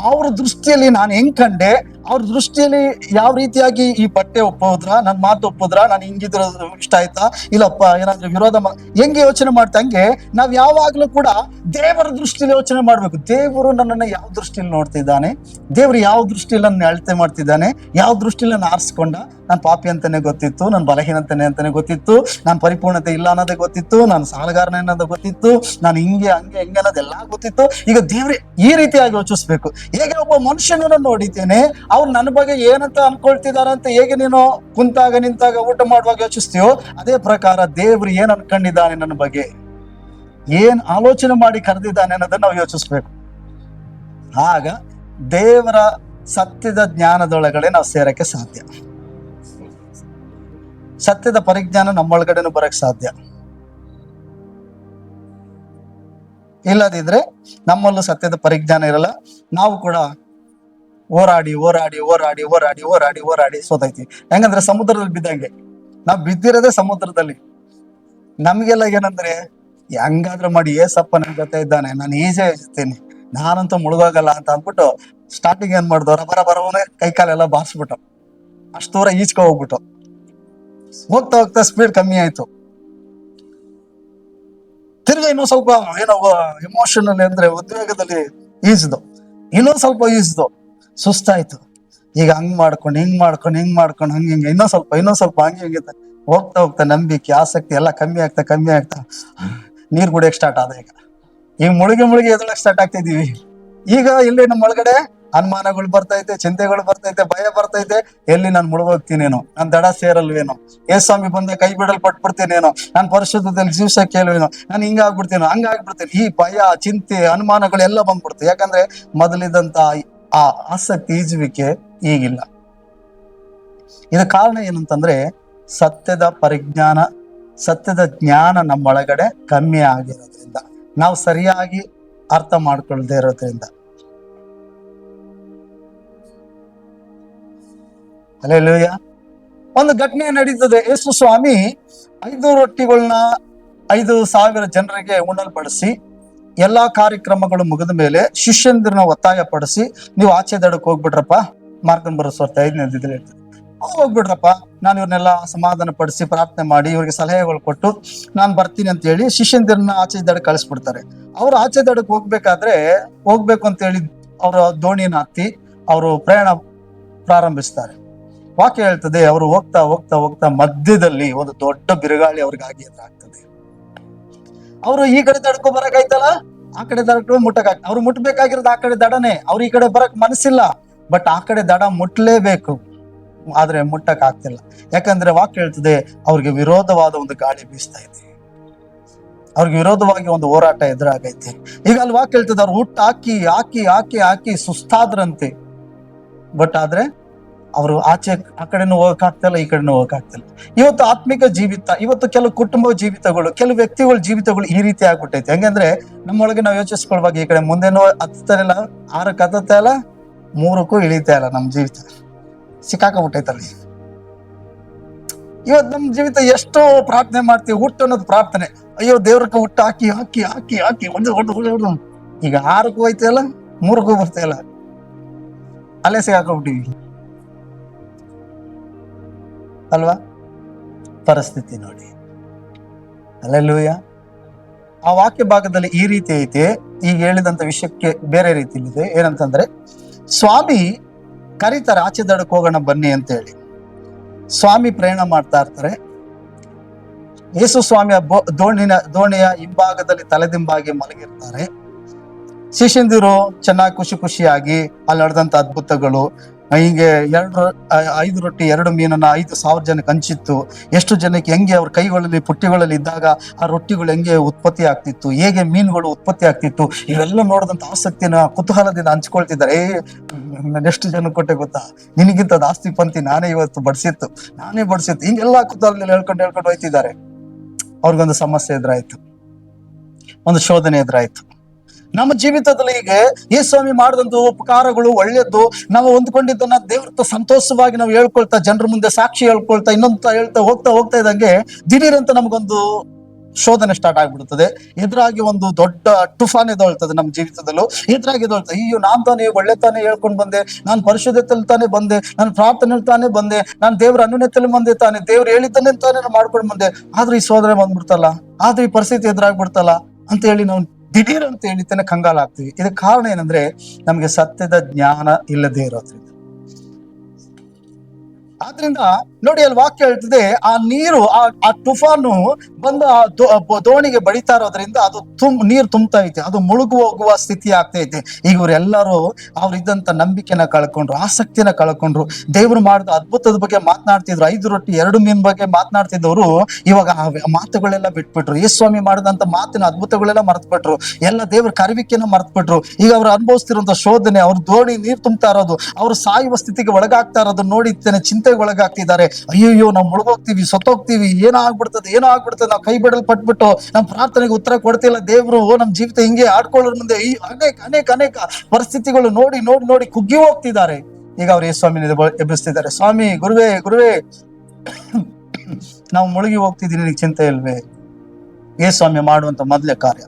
ಅವ್ರ ದೃಷ್ಟಿಯಲ್ಲಿ ನಾನು ಹೆಂಗ್ ಕಂಡೆ, ಅವ್ರ ದೃಷ್ಟಿಯಲ್ಲಿ ಯಾವ ರೀತಿಯಾಗಿ ಈ ಬಟ್ಟೆ ಒಪ್ಪೋದ್ರ, ನನ್ ಮಾತು ಒಪ್ಪೋದ್ರ, ನಾನು ಹಿಂಗಿದ್ರ ಇಷ್ಟ ಆಯ್ತಾ, ಇಲ್ಲಪ್ಪ ಏನಾದ್ರೂ ವಿರೋಧ ಹೆಂಗೆ ಯೋಚನೆ ಮಾಡ್ತಂಗೆ ನಾವ್ ಯಾವಾಗ್ಲೂ ಕೂಡ ದೇವರ ದೃಷ್ಟಿಯಲ್ಲಿ ಯೋಚನೆ ಮಾಡ್ಬೇಕು. ದೇವರು ನನ್ನನ್ನ ಯಾವ ದೃಷ್ಟಿಯಲ್ಲಿ ನೋಡ್ತಿದ್ದಾನೆ, ದೇವ್ರು ಯಾವ ದೃಷ್ಟಿಯಲ್ಲಿ ನನ್ನ ಅಳತೆ ಮಾಡ್ತಿದ್ದಾನೆ, ಯಾವ ದೃಷ್ಟಿಯಲ್ಲಿ ನಾನು ಆರಿಸ್ಕೊಂಡ. ನಾನು ಪಾಪಿ ಅಂತಾನೆ ಗೊತ್ತಿತ್ತು, ನಾನು ಬಲಹೀನಂತಾನೆ ಅಂತಾನೆ ಗೊತ್ತಿತ್ತು, ನಾನು ಪರಿಪೂರ್ಣತೆ ಇಲ್ಲ ಅನ್ನೋದೇ ಗೊತ್ತಿತ್ತು, ನಾನು ಸಾಲಗಾರನ ಅನ್ನೋದು ಗೊತ್ತಿತ್ತು, ನಾನು ಹಿಂಗೆ ಹೆಂಗೆ ಅನ್ನೋದೆಲ್ಲ ಗೊತ್ತಿತ್ತು. ಈಗ ದೇವ್ರೆ ಈ ರೀತಿಯಾಗಿ ಯೋಚಿಸ್ಬೇಕು. ಹೇಗೆ ಒಬ್ಬ ಮನುಷ್ಯನನ್ನ ನೋಡಿದ್ದೇನೆ, ಅವ್ರು ನನ್ನ ಬಗ್ಗೆ ಏನಂತ ಅನ್ಕೊಳ್ತಿದಾರೆ ಅಂತ ಹೇಗೆ ನೀನು ಕುಂತಾಗ ನಿಂತಾಗ ಊಟ ಮಾಡುವಾಗ ಯೋಚಿಸ್ತೀಯೋ, ಅದೇ ಪ್ರಕಾರ ದೇವ್ರು ಏನ್ ಅನ್ಕೊಂಡಿದ್ದಾನೆ ನನ್ನ ಬಗ್ಗೆ, ಏನ್ ಆಲೋಚನೆ ಮಾಡಿ ಕರೆದಿದ್ದಾನೆ ಅನ್ನೋದನ್ನ ನಾವು ಯೋಚಿಸ್ಬೇಕು. ಆಗ ದೇವರ ಸತ್ಯದ ಜ್ಞಾನದೊಳಗಡೆ ನಾವು ಸೇರಕ್ಕೆ ಸಾಧ್ಯ, ಸತ್ಯದ ಪರಿಜ್ಞಾನ ನಮ್ಮೊಳಗಡೆನೂ ಬರಕ್ ಸಾಧ್ಯ. ಇಲ್ಲದಿದ್ರೆ ನಮ್ಮಲ್ಲೂ ಸತ್ಯದ ಪರಿಜ್ಞಾನ ಇರಲ್ಲ. ನಾವು ಕೂಡ ಹೋರಾಡಿ ಹೋರಾಡಿ ಹೋರಾಡಿ ಹೋರಾಡಿ ಹೋರಾಡಿ ಹೋರಾಡಿ ಸೋತೈತಿ. ಹೆಂಗಂದ್ರೆ ಸಮುದ್ರದಲ್ಲಿ ಬಿದ್ದಂಗೆ, ನಾವು ಬಿದ್ದಿರೋದೇ ಸಮುದ್ರದಲ್ಲಿ. ನಮ್ಗೆಲ್ಲ ಏನಂದ್ರೆ ಹೆಂಗಾದ್ರೂ ಮಾಡಿ ಏಸಪ್ಪ ನನ್ ಜೊತೆ ಇದ್ದಾನೆ, ನಾನು ಈಜೇ ಇರ್ತೀನಿ, ನಾನಂತೂ ಮುಳುಗೋಗಲ್ಲ ಅಂತ ಅಂದ್ಬಿಟ್ಟು ಸ್ಟಾರ್ಟಿಂಗ್ ಏನ್ ಮಾಡಿದವ್ರ ಬರವನೇ ಕೈ ಕಾಲೆಲ್ಲ ಬಾರಿಸ್ಬಿಟ್ಟು ಅಷ್ಟು ದೂರ ಈಜ್ಕೊ ಹೋಗ್ಬಿಟ್ಟು ಹೋಗ್ತಾ ಹೋಗ್ತಾ ಸ್ಪೀಡ್ ಕಮ್ಮಿ ಆಯ್ತು. ತಿರ್ಗಿ ಇನ್ನೊಂದ್ ಸ್ವಲ್ಪ ಏನೋ ಎಮೋಷನಲ್ ಅಂದ್ರೆ ಉದ್ವೇಗದಲ್ಲಿ ಈಜ್ದು, ಇನ್ನೊಂದ್ ಸ್ವಲ್ಪ ಈಜ್ದು, ಸುಸ್ತಾಯ್ತು. ಈಗ ಹಂಗ್ ಮಾಡ್ಕೊಂಡು ಹಿಂಗ್ ಮಾಡ್ಕೊಂಡು ಹಂಗೆ ಇನ್ನೊಂದ್ ಸ್ವಲ್ಪ ಹಂಗೆ ಹಿಂಗೆ ಹೋಗ್ತಾ ಹೋಗ್ತಾ ನಂಬಿಕೆ, ಆಸಕ್ತಿ ಎಲ್ಲ ಕಮ್ಮಿ ಆಗ್ತಾ ನೀರ್ ಕುಡಿಯಕ್ ಸ್ಟಾರ್ಟ್ ಆದ. ಈಗ ಮುಳುಗಿ ಎದಳಕ್ ಸ್ಟಾರ್ಟ್ ಆಗ್ತಿದೀವಿ. ಈಗ ಇಲ್ಲಿ ನಮ್ಮ ಒಳಗಡೆ ಅನುಮಾನಗಳು ಬರ್ತೈತೆ, ಚಿಂತೆಗಳು ಬರ್ತೈತೆ, ಭಯ ಬರ್ತೈತೆ. ಎಲ್ಲಿ ನಾನು ಮುಳುಗೋಗ್ತೀನೇನೋ, ನಾನ್ ದಡ ಸೇರಲ್ವೇನೋ, ಸ್ವಾಮಿ ಬಂದ ಕೈ ಬಿಡಲ್ ಪಟ್ಬಿಡ್ತೇನೇನೋ, ನಾನ್ ಪರಿಶುದ್ಧದಲ್ಲಿ ಜೀವಿಸಕ್ಕೆ ಕೇಳುವೇನೋ, ನಾನು ಹಿಂಗಾಗ್ಬಿಡ್ತೇನೋ, ಹಂಗಾಗ್ಬಿಡ್ತೇನೆ. ಈ ಭಯ, ಚಿಂತೆ, ಅನುಮಾನಗಳೆಲ್ಲ ಬಂದ್ಬಿಡ್ತು. ಯಾಕಂದ್ರೆ ಮೊದಲಿದ್ದಂತ ಆ ಆಸಕ್ತಿ, ಈಜುವಿಕೆ ಈಗಿಲ್ಲ. ಇದ ಕಾರಣ ಏನಂತಂದ್ರೆ ಸತ್ಯದ ಪರಿಜ್ಞಾನ, ಸತ್ಯದ ಜ್ಞಾನ ನಮ್ಮೊಳಗಡೆ ಕಮ್ಮಿ ಆಗಿರೋದ್ರಿಂದ, ನಾವು ಸರಿಯಾಗಿ ಅರ್ಥ ಮಾಡ್ಕೊಳ್ದೇ ಇರೋದ್ರಿಂದ. ಹಲ್ಲೆಲೂಯ. ಒಂದು ಘಟನೆ ನಡೀತದೆ. ಯೇಸು ಸ್ವಾಮಿ 5 ರೊಟ್ಟಿಗಳನ್ನ 5,000 ಜನರಿಗೆ ಉಣ್ಣಲ್ ಬಡಿಸಿ ಎಲ್ಲಾ ಕಾರ್ಯಕ್ರಮಗಳು ಮುಗಿದ ಮೇಲೆ ಶಿಷ್ಯಂದ್ರನ್ನ ಒತ್ತಾಯ ಪಡಿಸಿ, ನೀವು ಆಚೆ ದಡಕ್ಕೆ ಹೋಗ್ಬಿಟ್ರಪ್ಪ, ಮಾರ್ಕನ್ ಬರೋಸ್ವರ್ತ 5ನೇ ಅಧ್ಯಾಯದಲ್ಲಿ ಹೇಳ್ತಾರೆ, ಹೋಗ್ಬಿಡ್ರಪ್ಪ, ನಾನು ಇವ್ರನ್ನೆಲ್ಲ ಸಮಾಧಾನ ಪಡಿಸಿ ಪ್ರಾರ್ಥನೆ ಮಾಡಿ ಇವ್ರಿಗೆ ಸಲಹೆಗಳು ಕೊಟ್ಟು ನಾನು ಬರ್ತೀನಿ ಅಂತ ಹೇಳಿ ಶಿಷ್ಯಂದಿರನ್ನ ಆಚೆ ದಡಕ್ಕೆ ಕಳಿಸ್ಬಿಡ್ತಾರೆ. ಅವ್ರು ಆಚೆ ದಡಕ್ಕೆ ಹೋಗ್ಬೇಕು ಅಂತ ಹೇಳಿ ಅವರ ದೋಣಿನ ಹತ್ತಿ ಅವರು ಪ್ರಯಾಣ ಪ್ರಾರಂಭಿಸ್ತಾರೆ. ವಾಕ್ಯ ಹೇಳ್ತದೆ, ಅವರು ಹೋಗ್ತಾ ಹೋಗ್ತಾ ಹೋಗ್ತಾ ಮಧ್ಯದಲ್ಲಿ ಒಂದು ದೊಡ್ಡ ಬಿರುಗಾಳಿ ಅವ್ರಿಗಾಗಿ ಎದುರಾಗ್ತದೆ. ಅವರು ಈ ಕಡೆ ದಡಕ್ಕೂ ಬರಕಾಯ್ತಲ್ಲ, ಆ ಕಡೆ ದಡ ಮುಟ್ಟಕ್ ಅವ್ರು ಮುಟ್ಬೇಕಾಗಿರೋದು ಆ ಕಡೆ ದಡನೆ, ಅವ್ರು ಈ ಕಡೆ ಬರಕ್ ಮನಸ್ಸಿಲ್ಲ, ಬಟ್ ಆ ಕಡೆ ದಡ ಮುಟ್ಲೇಬೇಕು, ಆದ್ರೆ ಮುಟ್ಟಕ್ ಆಗ್ತಿಲ್ಲ. ಯಾಕಂದ್ರೆ ವಾಕ್ಯ ಹೇಳ್ತದೆ ಅವ್ರಿಗೆ ವಿರೋಧವಾದ ಒಂದು ಗಾಳಿ ಬೀಸ್ತಾ ಇದೆ, ಅವ್ರಿಗೆ ವಿರೋಧವಾಗಿ ಒಂದು ಹೋರಾಟ ಎದುರಾಗೈತೆ. ಈಗ ಅಲ್ಲಿ ವಾಕ್ಯ ಹೇಳ್ತದೆ ಅವ್ರು ಹುಟ್ಟು ಹಾಕಿ ಹಾಕಿ ಹಾಕಿ ಹಾಕಿ ಸುಸ್ತಾದ್ರಂತೆ, ಬಟ್ ಆದ್ರೆ ಅವರು ಆಚೆ ಆ ಕಡೆನೂ ಹೋಗಕ್ ಆಗ್ತಿಲ್ಲ, ಈ ಕಡೆನೂ ಹೋಗಕ್ ಆಗ್ತಿಲ್ಲ. ಇವತ್ತು ಆತ್ಮಿಕ ಜೀವಿತ, ಇವತ್ತು ಕೆಲವು ಕುಟುಂಬ ಜೀವಿತಗಳು, ಕೆಲವು ವ್ಯಕ್ತಿಗಳ ಜೀವಿತಗಳು ಈ ರೀತಿ ಆಗ್ಬಿಟ್ಟೈತೆ. ಹೆಂಗಂದ್ರೆ ನಮ್ಮೊಳಗೆ ನಾವು ಯೋಚಿಸ್ಕೊಳ್ವಾಗ ಈ ಕಡೆ ಮುಂದೆನೂ ಹತ್ತುತ್ತಾ ಇಲ್ಲ, 6ಕ್ಕೆ ಹತ್ತುತ್ತಾ ಇಲ್ಲ, 3ಕ್ಕೂ ಇಳಿತಾ ಇಲ್ಲ. ನಮ್ ಜೀವಿತ ಸಿಕ್ಕಾಕೊಂಡ್ಬಿಟ್ಟೈತಲ್ಲಿ. ಇವತ್ತು ನಮ್ ಜೀವಿತ ಎಷ್ಟೋ ಪ್ರಾರ್ಥನೆ ಮಾಡ್ತೀವಿ, ಹುಟ್ಟು ಅನ್ನೋದು ಪ್ರಾರ್ಥನೆ, ಅಯ್ಯೋ ದೇವ್ರಕ್ಕೆ ಹುಟ್ಟು ಹಾಕಿ ಹಾಕಿ ಹಾಕಿ ಹಾಕಿ ಒಂದು ಈಗ 6ಕ್ಕೂ ಹೋಯ್ತಾ ಇಲ್ಲ, 3ಕ್ಕೂ ಬರ್ತಾ ಇಲ್ಲ, ಅಲ್ಲೇ ಸಿಕ್ಕಾಕೊಂಡ್ಬಿಟ್ಟಿವಿ ಅಲ್ವಾ? ಪರಿಸ್ಥಿತಿ ನೋಡಿ. ಹಲ್ಲೆಲೂಯಾ. ಆ ವಾಕ್ಯ ಭಾಗದಲ್ಲಿ ಈ ರೀತಿ ಐತೆ. ಈಗ ಹೇಳಿದಂತ ವಿಷಯಕ್ಕೆ ಬೇರೆ ರೀತಿಲಿದೆ. ಏನಂತಂದ್ರೆ, ಸ್ವಾಮಿ ಕರೀತಾರೆ ಆಚೆ ದಡಕ್ಕೆ ಹೋಗೋಣ ಬನ್ನಿ ಅಂತ ಹೇಳಿ. ಸ್ವಾಮಿ ಪ್ರಯಾಣ ಮಾಡ್ತಾ ಇರ್ತಾರೆ. ಯೇಸು ಸ್ವಾಮಿಯ ದೋಣಿಯ ಹಿಂಭಾಗದಲ್ಲಿ ತಲೆದಿಂಬಾಗಿ ಮಲಗಿರ್ತಾರೆ. ಶಿಷ್ಯಂದಿರು ಚೆನ್ನಾಗಿ ಖುಷಿ ಖುಷಿಯಾಗಿ ಅಲ್ಲಿ ನಡೆದಂತ ಅದ್ಭುತಗಳು, ಹಿಂಗೆ 5 ರೊಟ್ಟಿ 2 ಮೀನನ್ನ 5,000 ಜನಕ್ಕೆ ಹಂಚಿತ್ತು. ಎಷ್ಟು ಜನಕ್ಕೆ ಹೆಂಗೆ ಅವ್ರ ಕೈಗಳಲ್ಲಿ ಪುಟ್ಟಿಗಳಲ್ಲಿ ಇದ್ದಾಗ ಆ ರೊಟ್ಟಿಗಳು ಹೆಂಗೆ ಉತ್ಪತ್ತಿ ಆಗ್ತಿತ್ತು, ಹೇಗೆ ಮೀನುಗಳು ಉತ್ಪತ್ತಿ ಆಗ್ತಿತ್ತು, ಇವೆಲ್ಲ ನೋಡಿದಂತ ಆಸಕ್ತಿನ ಕುತೂಹಲದಿಂದ ಹಂಚ್ಕೊಳ್ತಿದ್ದಾರೆ. ಎಷ್ಟು ಜನ ಕೊಟ್ಟೆ ಗೊತ್ತಾ, ನಿನಗಿಂತ ಜಾಸ್ತಿ ಪಂಕ್ತಿ ನಾನೇ ಇವತ್ತು ನಾನೇ ಬಡಿಸಿತ್ತು, ಹಿಂಗೆಲ್ಲ ಕುತೂಹಲದಲ್ಲಿ ಹೇಳ್ಕೊಂಡು ಹೋಯ್ತಿದ್ದಾರೆ. ಅವ್ರಿಗೊಂದು ಸಮಸ್ಯೆ ಎದುರಾಯ್ತು, ಒಂದು ಶೋಧನೆ ಎದುರಾಯ್ತು. ನಮ್ಮ ಜೀವಿತದಲ್ಲಿ ಈಗ ಯೇಸು ಸ್ವಾಮಿ ಮಾಡಿದಂತ ಉಪಕಾರಗಳು ಒಳ್ಳೇದು, ನಾವು ಹೊಂದ್ಕೊಂಡಿದ್ದನ್ನ ದೇವ್ರ ಸಂತೋಷವಾಗಿ ನಾವು ಹೇಳ್ಕೊಳ್ತಾ, ಜನರ ಮುಂದೆ ಸಾಕ್ಷಿ ಹೇಳ್ಕೊಳ್ತಾ, ಇನ್ನೊಂದು ಹೇಳ್ತಾ ಹೋಗ್ತಾ ಇದ್ದಂಗೆ ದಿಢೀರಂತ ನಮಗೊಂದು ಶೋಧನೆ ಸ್ಟಾರ್ಟ್ ಆಗ್ಬಿಡ್ತದೆ. ಎದುರಾಗಿ ಒಂದು ದೊಡ್ಡ ತುಫಾನ್ ಎದೊಳ್ತದೆ ನಮ್ಮ ಜೀವಿತದಲ್ಲೂ. ಎದುರಾಗಿ ಎದೊಳ್ತದೆ, ಅಯ್ಯೋ ನಾನ್ ತಾನೇ ಒಳ್ಳೆ ತಾನೇ ಹೇಳ್ಕೊಂಡು ಬಂದೆ, ನಾನು ಪರಿಶುದ್ಧತೆಯಲ್ಲಿ ತಾನೇ ಬಂದೆ, ನಾನು ಪ್ರಾರ್ಥನೆ ತಾನೇ ಬಂದೆ, ನಾನು ದೇವ್ರ ಅನ್ಯೋನ್ಯತೆಯಲ್ಲಿ ಬಂದೆ ತಾನೆ, ದೇವ್ರು ಹೇಳಿದ್ದಾನೆ ತಾನೇ ನಾನು ಮಾಡ್ಕೊಂಡು ಬಂದೆ, ಆದ್ರೆ ಈ ಶೋಧನೆ ಬಂದ್ಬಿಡ್ತಲ್ಲ, ಆದ್ರೆ ಈ ಪರಿಸ್ಥಿತಿ ಎದುರಾಗ್ಬಿಡ್ತಲ್ಲ ಅಂತ ಹೇಳಿ ನಾವು ದಿಢೀರ್ ಅಂತ ಹೇಳಿತಾನೆ ಕಂಗಾಲಾಗ್ತೀವಿ. ಇದಕ್ಕೆ ಕಾರಣ ಏನಂದ್ರೆ ನಮ್ಗೆ ಸತ್ಯದ ಜ್ಞಾನ ಇಲ್ಲದೆ ಇರೋದ್ರಿಂದ. ಆದ್ರಿಂದ ನೋಡಿ, ಅಲ್ಲಿ ವಾಕ್ಯ ಹೇಳ್ತದೆ, ಆ ನೀರು ಆ ತುಫಾನು ಬಂದು ಆ ದೋಣಿಗೆ ಬಡಿತಾ ಇರೋದ್ರಿಂದ ಅದು ನೀರು ತುಂಬ್ತಾ ಐತೆ, ಅದು ಮುಳುಗು ಹೋಗುವ ಸ್ಥಿತಿ ಆಗ್ತಾ ಐತೆ. ಈಗ ಇವರೆಲ್ಲರೂ ಅವ್ರಿದ್ದಂತ ನಂಬಿಕೆನ ಕಳ್ಕೊಂಡ್ರು, ಆಸಕ್ತಿನ ಕಳ್ಕೊಂಡ್ರು. ದೇವ್ರು ಮಾಡಿದ ಅದ್ಭುತದ ಬಗ್ಗೆ ಮಾತನಾಡ್ತಿದ್ರು, 5 ರೊಟ್ಟಿ 2 ಮೀನ್ ಬಗ್ಗೆ ಮಾತನಾಡ್ತಿದ್ದವರು ಇವಾಗ ಆ ಮಾತುಗಳೆಲ್ಲ ಬಿಟ್ಬಿಟ್ರು. ಯೇಸು ಸ್ವಾಮಿ ಮಾಡಿದಂತ ಮಾತಿನ ಅದ್ಭುತಗಳೆಲ್ಲ ಮರ್ತ್ಬಿಟ್ರು, ಎಲ್ಲ ದೇವ್ರ ಕರಿವಿಕೆನ ಮರ್ತ್ಬಿಟ್ರು. ಈಗ ಅವ್ರು ಅನುಭವಿಸ್ತಿರುವಂತ ಶೋಧನೆ, ಅವ್ರ ದೋಣಿ ನೀರು ತುಂಬ್ತಾ ಇರೋದು, ಅವ್ರು ಸಾಯುವ ಸ್ಥಿತಿಗೆ ಒಳಗಾಗ್ತಾ ಇರೋದು ನೋಡಿ ಚಿಂತೆಗೆ ಒಳಗಾಗ್ತಿದ್ದಾರೆ. ಅಯ್ಯೋ ನಾವು ಮುಳುಗೋಗ್ತೀವಿ, ಸತ್ತೋಗ್ತೀವಿ, ಏನೋ ಆಗ್ಬಿಡ್ತದೆ ನಾವು ಕೈ ಬಿಡಲ್ ಪಟ್ಬಿಟ್ಟು ನಮ್ಮ ಪ್ರಾರ್ಥನೆಗೆ ಉತ್ತರ ಕೊಡ್ತಿಲ್ಲ ದೇವ್ರು, ನಮ್ ಜೀವಿತ ಹಿಂಗೆ ಆಡ್ಕೊಳ್ಳೋರ್ ಮುಂದೆ ಅನೇಕ ಪರಿಸ್ಥಿತಿಗಳು ನೋಡಿ ಕುಗ್ಗಿ ಹೋಗ್ತಿದ್ದಾರೆ. ಈಗ ಅವ್ರು ಯೇಸು ಸ್ವಾಮಿ ಎಬ್ಬಿಸ್ತಿದ್ದಾರೆ, ಸ್ವಾಮಿ ಗುರುವೇ ನಾವು ಮುಳುಗಿ ಹೋಗ್ತಿದ್ದೀನಿ, ನಿನಗೆ ಚಿಂತೆ ಇಲ್ವೇ? ಯೇಸು ಸ್ವಾಮಿ ಮಾಡುವಂತ ಮೊದಲೇ ಕಾರ್ಯ,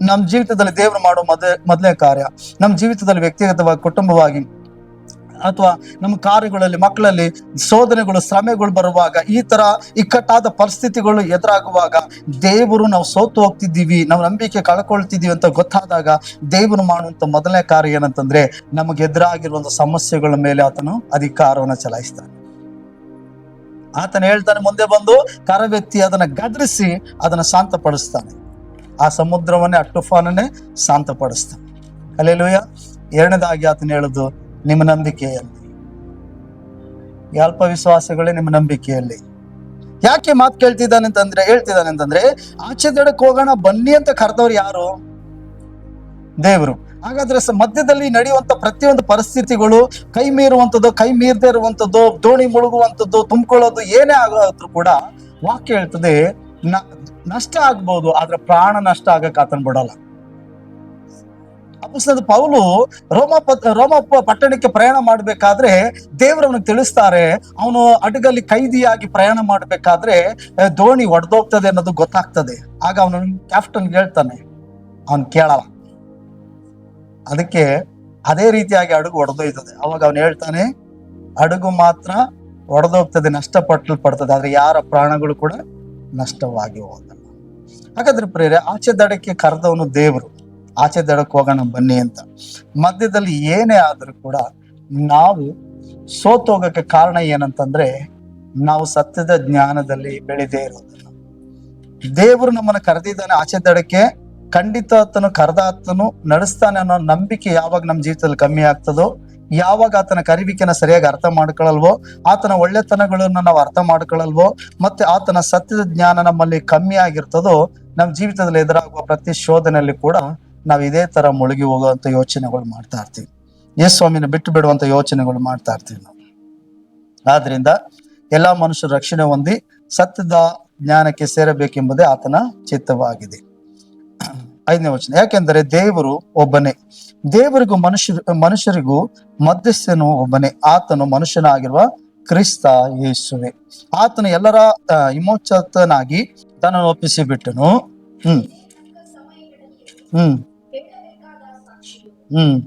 ನಮ್ ಜೀವಿತದಲ್ಲಿ ದೇವ್ರು ಮಾಡೋ ಮೊದಲೇ ಕಾರ್ಯ, ನಮ್ಮ ಜೀವಿತದಲ್ಲಿ ವ್ಯಕ್ತಿಗತವಾಗಿ, ಕುಟುಂಬವಾಗಿ ಅಥವಾ ನಮ್ಮ ಕಾರ್ಯಗಳಲ್ಲಿ, ಮಕ್ಕಳಲ್ಲಿ ಶೋಧನೆಗಳು, ಶ್ರಮೆಗಳು ಬರುವಾಗ, ಈ ತರ ಇಕ್ಕಟ್ಟಾದ ಪರಿಸ್ಥಿತಿಗಳು ಎದುರಾಗುವಾಗ, ದೇವರು ನಾವು ಸೋತು ಹೋಗ್ತಿದ್ದೀವಿ, ನಾವು ನಂಬಿಕೆ ಕಳ್ಕೊಳ್ತಿದ್ದೀವಿ ಅಂತ ಗೊತ್ತಾದಾಗ ದೇವರು ಮಾಡುವಂತ ಮೊದಲನೇ ಕಾರ್ಯ ಏನಂತಂದ್ರೆ, ನಮಗೆ ಎದುರಾಗಿರುವಂತ ಸಮಸ್ಯೆಗಳ ಮೇಲೆ ಆತನು ಅಧಿಕಾರವನ್ನು ಚಲಾಯಿಸ್ತಾನೆ. ಆತನ ಹೇಳ್ತಾನೆ, ಮುಂದೆ ಬಂದು ಕರವೆತ್ತಿ ಅದನ್ನ ಗದರಿಸಿ ಅದನ್ನ ಶಾಂತಪಡಿಸ್ತಾನೆ. ಆ ಸಮುದ್ರವನ್ನೇ, ಆ ತುಫಾನನ್ನೇ ಶಾಂತಪಡಿಸ್ತಾನೆ. ಹಲ್ಲೆಲೂಯಾ. ಎರಡನೇದಾಗಿ ಆತನ ಹೇಳುದು, ನಿಮ್ಮ ನಂಬಿಕೆಯಲ್ಲಿ, ಅಲ್ಪ ವಿಶ್ವಾಸಗಳೇ ನಿಮ್ಮ ನಂಬಿಕೆಯಲ್ಲಿ. ಯಾಕೆ ಮಾತು ಹೇಳ್ತಿದ್ದಾನೆ ಅಂತಂದ್ರೆ ಆಚೆ ದಡಕ್ಕೆ ಹೋಗೋಣ ಬನ್ನಿ ಅಂತ ಕರೆದವ್ರು ಯಾರು? ದೇವರು. ಹಾಗಾದ್ರೆ ಮಧ್ಯದಲ್ಲಿ ನಡೆಯುವಂತ ಪ್ರತಿಯೊಂದು ಪರಿಸ್ಥಿತಿಗಳು, ಕೈ ಮೀರುವಂಥದ್ದು, ಕೈ ಮೀರದೇ ಇರುವಂಥದ್ದು, ದೋಣಿ ಮುಳುಗುವಂಥದ್ದು, ತುಂಬಿಕೊಳ್ಳೋದು, ಏನೇ ಆಗೋದ್ರೂ ಕೂಡ ವಾಕ್ಯ ಹೇಳ್ತದೆ ನಷ್ಟ ಆಗ್ಬಹುದು, ಆದ್ರೆ ಪ್ರಾಣ ನಷ್ಟ ಆಗಕ್ಕೆ ಆತನ್ ಬಿಡಲ್ಲ. ಅಪೊಸ್ತಲನಾದ ಪೌಲು ರೋಮ ಪಟ್ಟಣಕ್ಕೆ ಪ್ರಯಾಣ ಮಾಡ್ಬೇಕಾದ್ರೆ ದೇವರವನಿಗೆ ತಿಳಿಸ್ತಾರೆ, ಅವನು ಹಡಗಲ್ಲಿ ಕೈದಿಯಾಗಿ ಪ್ರಯಾಣ ಮಾಡ್ಬೇಕಾದ್ರೆ ದೋಣಿ ಒಡೆದೋಗ್ತದೆ ಅನ್ನೋದು ಗೊತ್ತಾಗ್ತದೆ. ಆಗ ಅವನು ಕ್ಯಾಪ್ಟನ್ ಹೇಳ್ತಾನೆ, ಅವನ್ ಕೇಳಲ್ಲ. ಅದಕ್ಕೆ ಅದೇ ರೀತಿಯಾಗಿ ಹಡಗು ಒಡೆದೋಯ್ತದೆ. ಅವಾಗ ಅವನು ಹೇಳ್ತಾನೆ, ಹಡಗು ಮಾತ್ರ ಒಡೆದೋಗ್ತದೆ, ನಷ್ಟಪಟ್ಟಲ್ಪಡ್ತದೆ, ಆದ್ರೆ ಯಾರ ಪ್ರಾಣಗಳು ಕೂಡ ನಷ್ಟವಾಗಿ ಹೋಗಲ್ಲ. ಹಾಗಾದ್ರೆ ಪ್ರೇರೆ, ಆಚೆ ದಡಕ್ಕೆ ಕರೆದವನು ದೇವರು, ಆಚೆ ದಡಕ್ಕೆ ಹೋಗೋಣ ಬನ್ನಿ ಅಂತ. ಮಧ್ಯದಲ್ಲಿ ಏನೇ ಆದ್ರೂ ಕೂಡ ನಾವು ಸೋತೋಗಕ್ಕೆ ಕಾರಣ ಏನಂತಂದ್ರೆ, ನಾವು ಸತ್ಯದ ಜ್ಞಾನದಲ್ಲಿ ಬೆಳೆದೇ ಇರೋದನ್ನ. ದೇವರು ನಮ್ಮನ್ನ ಕರೆದಿದ್ದಾನೆ ಆಚೆ ದಡಕ್ಕೆ, ಖಂಡಿತ ಆತನು ಕರೆದ ಆತನು ನಡೆಸ್ತಾನೆ ಅನ್ನೋ ನಂಬಿಕೆ ಯಾವಾಗ ನಮ್ಮ ಜೀವಿತದಲ್ಲಿ ಕಮ್ಮಿ ಆಗ್ತದೋ, ಯಾವಾಗ ಆತನ ಕರಿವಿಕೆನ ಸರಿಯಾಗಿ ಅರ್ಥ ಮಾಡ್ಕೊಳ್ಳಲ್ವೋ, ಆತನ ಒಳ್ಳೆತನಗಳನ್ನ ನಾವು ಅರ್ಥ ಮಾಡ್ಕೊಳ್ಳಲ್ವೋ, ಮತ್ತೆ ಆತನ ಸತ್ಯದ ಜ್ಞಾನ ನಮ್ಮಲ್ಲಿ ಕಮ್ಮಿ ಆಗಿರ್ತದೋ, ನಮ್ಮ ಜೀವಿತದಲ್ಲಿ ಎದುರಾಗುವ ಪ್ರತಿ ಶೋಧನೆಯಲ್ಲಿ ಕೂಡ ನಾವು ಇದೇ ತರ ಮುಳುಗಿ ಹೋಗುವಂತ ಯೋಚನೆಗಳು ಮಾಡ್ತಾ ಇರ್ತೀವಿ. ಯೇಸು ಸ್ವಾಮಿನ ಬಿಟ್ಟು ಬಿಡುವಂತ ಯೋಚನೆಗಳು ಮಾಡ್ತಾ ಇರ್ತೀವಿ ನಾವು. ಆದ್ರಿಂದ ಎಲ್ಲಾ ಮನುಷ್ಯರು ರಕ್ಷಣೆ ಹೊಂದಿ ಸತ್ಯದ ಜ್ಞಾನಕ್ಕೆ ಸೇರಬೇಕೆಂಬುದೇ ಆತನ ಚಿತ್ತವಾಗಿದೆ. 5ನೇ ವಚನ, ಯಾಕೆಂದರೆ ದೇವರು ಒಬ್ಬನೇ, ದೇವರಿಗೂ ಮನುಷ್ಯರಿಗೂ ಮಧ್ಯಸ್ಥನು ಒಬ್ಬನೇ, ಆತನು ಮನುಷ್ಯನಾಗಿರುವ ಕ್ರಿಸ್ತ ಯೇಸುವೆ. ಆತನು ಎಲ್ಲರ ವಿಮೋಚಕನಾಗಿ ತನ್ನನ್ನು ಒಪ್ಪಿಸಿ ಬಿಟ್ಟನು. ಹ್ಮ್ ಹ್ಮ್ ಹ್ಮ್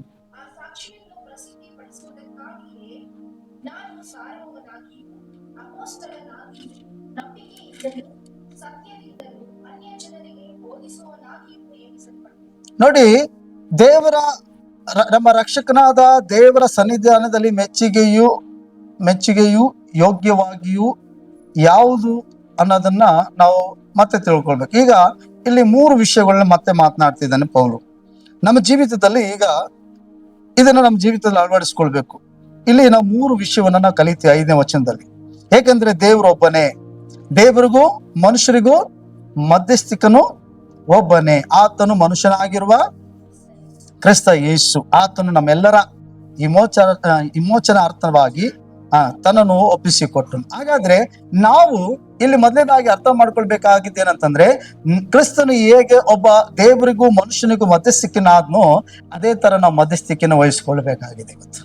ನೋಡಿ, ದೇವರ ನಮ್ಮ ರಕ್ಷಕನಾದ ದೇವರ ಸನ್ನಿಧಾನದಲ್ಲಿ ಮೆಚ್ಚುಗೆಯು ಯೋಗ್ಯವಾಗಿಯೂ ಯಾವುದು ಅನ್ನೋದನ್ನ ನಾವು ಮತ್ತೆ ತಿಳ್ಕೊಳ್ಬೇಕು. ಈಗ ಇಲ್ಲಿ 3 ವಿಷಯಗಳನ್ನ ಮತ್ತೆ ಮಾತನಾಡ್ತಿದ್ದಾನೆ ಪೌಲು. ನಮ್ಮ ಜೀವಿತದಲ್ಲಿ ಈಗ ಇದನ್ನ ನಮ್ಮ ಜೀವಿತದಲ್ಲಿ ಅಳವಡಿಸ್ಕೊಳ್ಬೇಕು. ಇಲ್ಲಿ ನಾವು 3 ವಿಷಯವನ್ನ ನಾವು ಕಲಿತೀವಿ 5ನೇ ವಚನದಲ್ಲಿ. ಏಕೆಂದ್ರೆ ದೇವರು ಒಬ್ಬನೇ, ದೇವರಿಗೂ ಮನುಷ್ಯರಿಗೂ ಮಧ್ಯಸ್ಥಿಕನು ಒಬ್ಬನೇ, ಆತನು ಮನುಷ್ಯನಾಗಿರುವ ಕ್ರಿಸ್ತ ಯೇಸು. ಆತನು ನಮ್ಮೆಲ್ಲರ ವಿಮೋಚನಾರ್ಥವಾಗಿ ತನ್ನನ್ನು ಒಪ್ಪಿಸಿಕೊಟ್ಟನು. ಹಾಗಾದ್ರೆ ನಾವು ಇಲ್ಲಿ ಮೊದಲನೇದಾಗಿ ಅರ್ಥ ಮಾಡ್ಕೊಳ್ಬೇಕಾಗಿದ್ದೇನಂತಂದ್ರೆ, ಕ್ರಿಸ್ತನು ಹೇಗೆ ಒಬ್ಬ ದೇವರಿಗೂ ಮನುಷ್ಯನಿಗೂ ಮಧ್ಯಸ್ಥಿಕೆನಾದ್ನೋ ಅದೇ ತರ ನಾವು ಮಧ್ಯಸ್ಥಿಕೆಯನ್ನು ವಹಿಸ್ಕೊಳ್ಬೇಕಾಗಿದೆ ಇವತ್ತು.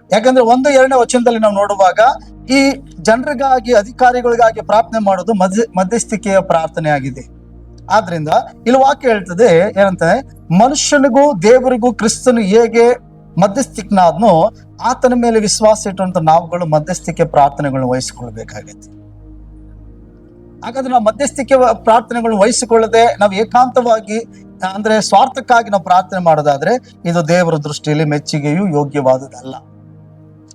ಯಾಕಂದ್ರೆ 1-2ನೇ ವಚನದಲ್ಲಿ ನಾವು ನೋಡುವಾಗ ಈ ಜನರಿಗಾಗಿ ಅಧಿಕಾರಿಗಳಿಗಾಗಿ ಪ್ರಾರ್ಥನೆ ಮಾಡೋದು ಮಧ್ಯಸ್ಥಿಕೆಯ ಪ್ರಾರ್ಥನೆ ಆಗಿದೆ. ಆದ್ರಿಂದ ಇಲ್ಲಿ ವಾಕ್ಯ ಹೇಳ್ತದೆ ಏನಂತಾನೆ, ಮನುಷ್ಯನಿಗೂ ದೇವರಿಗೂ ಕ್ರಿಸ್ತನು ಹೇಗೆ ಮಧ್ಯಸ್ಥಿಕನಾದ್ನೋ ಆತನ ಮೇಲೆ ವಿಶ್ವಾಸ ಇಟ್ಟಂತ ನಾವುಗಳು ಮಧ್ಯಸ್ಥಿಕೆ ಪ್ರಾರ್ಥನೆಗಳನ್ನ ವಹಿಸಿಕೊಳ್ಬೇಕಾಗೈತಿ. ಹಾಗಾದ್ರೆ ನಾವು ಮಧ್ಯಸ್ಥಿಕೆ ಪ್ರಾರ್ಥನೆಗಳನ್ನ ವಹಿಸಿಕೊಳ್ಳದೆ ನಾವು ಏಕಾಂತವಾಗಿ ಅಂದ್ರೆ ಸ್ವಾರ್ಥಕ್ಕಾಗಿ ನಾವು ಪ್ರಾರ್ಥನೆ ಮಾಡೋದಾದ್ರೆ ಇದು ದೇವರ ದೃಷ್ಟಿಯಲ್ಲಿ ಮೆಚ್ಚುಗೆಯು ಯೋಗ್ಯವಾದುದಲ್ಲ.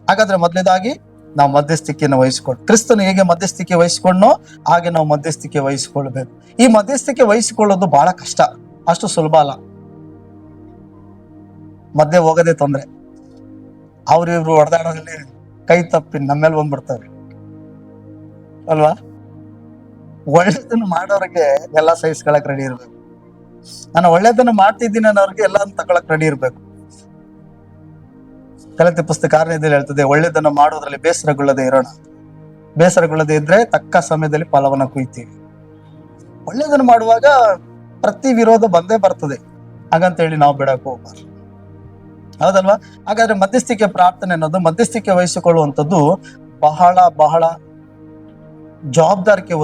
ಹಾಗಾದ್ರೆ ಮೊದಲನೇದಾಗಿ ನಾವು ಮಧ್ಯಸ್ಥಿಕೆಯನ್ನು ವಹಿಸಿಕೊಂಡು, ಕ್ರಿಸ್ತನು ಹೇಗೆ ಮಧ್ಯಸ್ಥಿಕೆ ವಹಿಸಿಕೊಂಡೋ ಹಾಗೆ ನಾವು ಮಧ್ಯಸ್ಥಿಕೆ ವಹಿಸಿಕೊಳ್ಬೇಕು. ಈ ಮಧ್ಯಸ್ಥಿಕೆ ವಹಿಸಿಕೊಳ್ಳೋದು ಬಹಳ ಕಷ್ಟ, ಅಷ್ಟು ಸುಲಭ ಅಲ್ಲ. ಮಧ್ಯೆ ಹೋಗೋದೇ ತೊಂದ್ರೆ. ಅವ್ರಿವ್ರು ಹೊಡೆದಾಡೋದ್ರಲ್ಲಿ ಕೈ ತಪ್ಪಿ ನಮ್ಮೇಲೆ ಬಂದ್ಬಿಡ್ತಾರೆ ಅಲ್ವಾ. ಒಳ್ಳೇದನ್ನು ಮಾಡೋರಿಗೆ ಎಲ್ಲ ಸಹಿಸ್ಕೊಳಕ್ ರೆಡಿ ಇರ್ಬೇಕು. ನಾನು ಒಳ್ಳೇದನ್ನು ಮಾಡ್ತಿದ್ದೀನಿ ಅನ್ನೋರಿಗೆ ಎಲ್ಲ ತಗೊಳಕ್ ರೆಡಿ ಇರ್ಬೇಕು. ಗಲಾತ್ಯ ಪುಸ್ತಕ 6ನೇದಲ್ಲಿ ಹೇಳ್ತದೆ, ಒಳ್ಳೇದನ್ನು ಮಾಡೋದ್ರಲ್ಲಿ ಬೇಸರಗೊಳ್ಳದೆ ಇರೋಣ. ಬೇಸರಗೊಳ್ಳದೆ ಇದ್ರೆ ತಕ್ಕ ಸಮಯದಲ್ಲಿ ಫಲವನ್ನ ಕುಯ್ತೀವಿ. ಒಳ್ಳೇದನ್ನು ಮಾಡುವಾಗ ಪ್ರತಿ ವಿರೋಧ ಬಂದೇ ಬರ್ತದೆ, ಹಾಗಂತೇಳಿ ನಾವು ಬಿಡಕ್ ಹೋಗ್ಬಾರ್ದು, ಹೌದಲ್ವಾ. ಹಾಗಾದ್ರೆ ಮಧ್ಯಸ್ಥಿಕೆ ಪ್ರಾರ್ಥನೆ ಅನ್ನೋದು, ಮಧ್ಯಸ್ಥಿಕೆ ವಹಿಸಿಕೊಳ್ಳುವಂಥದ್ದು ಬಹಳ ಬಹಳ ಜವಾಬ್ದಾರಿಕೆ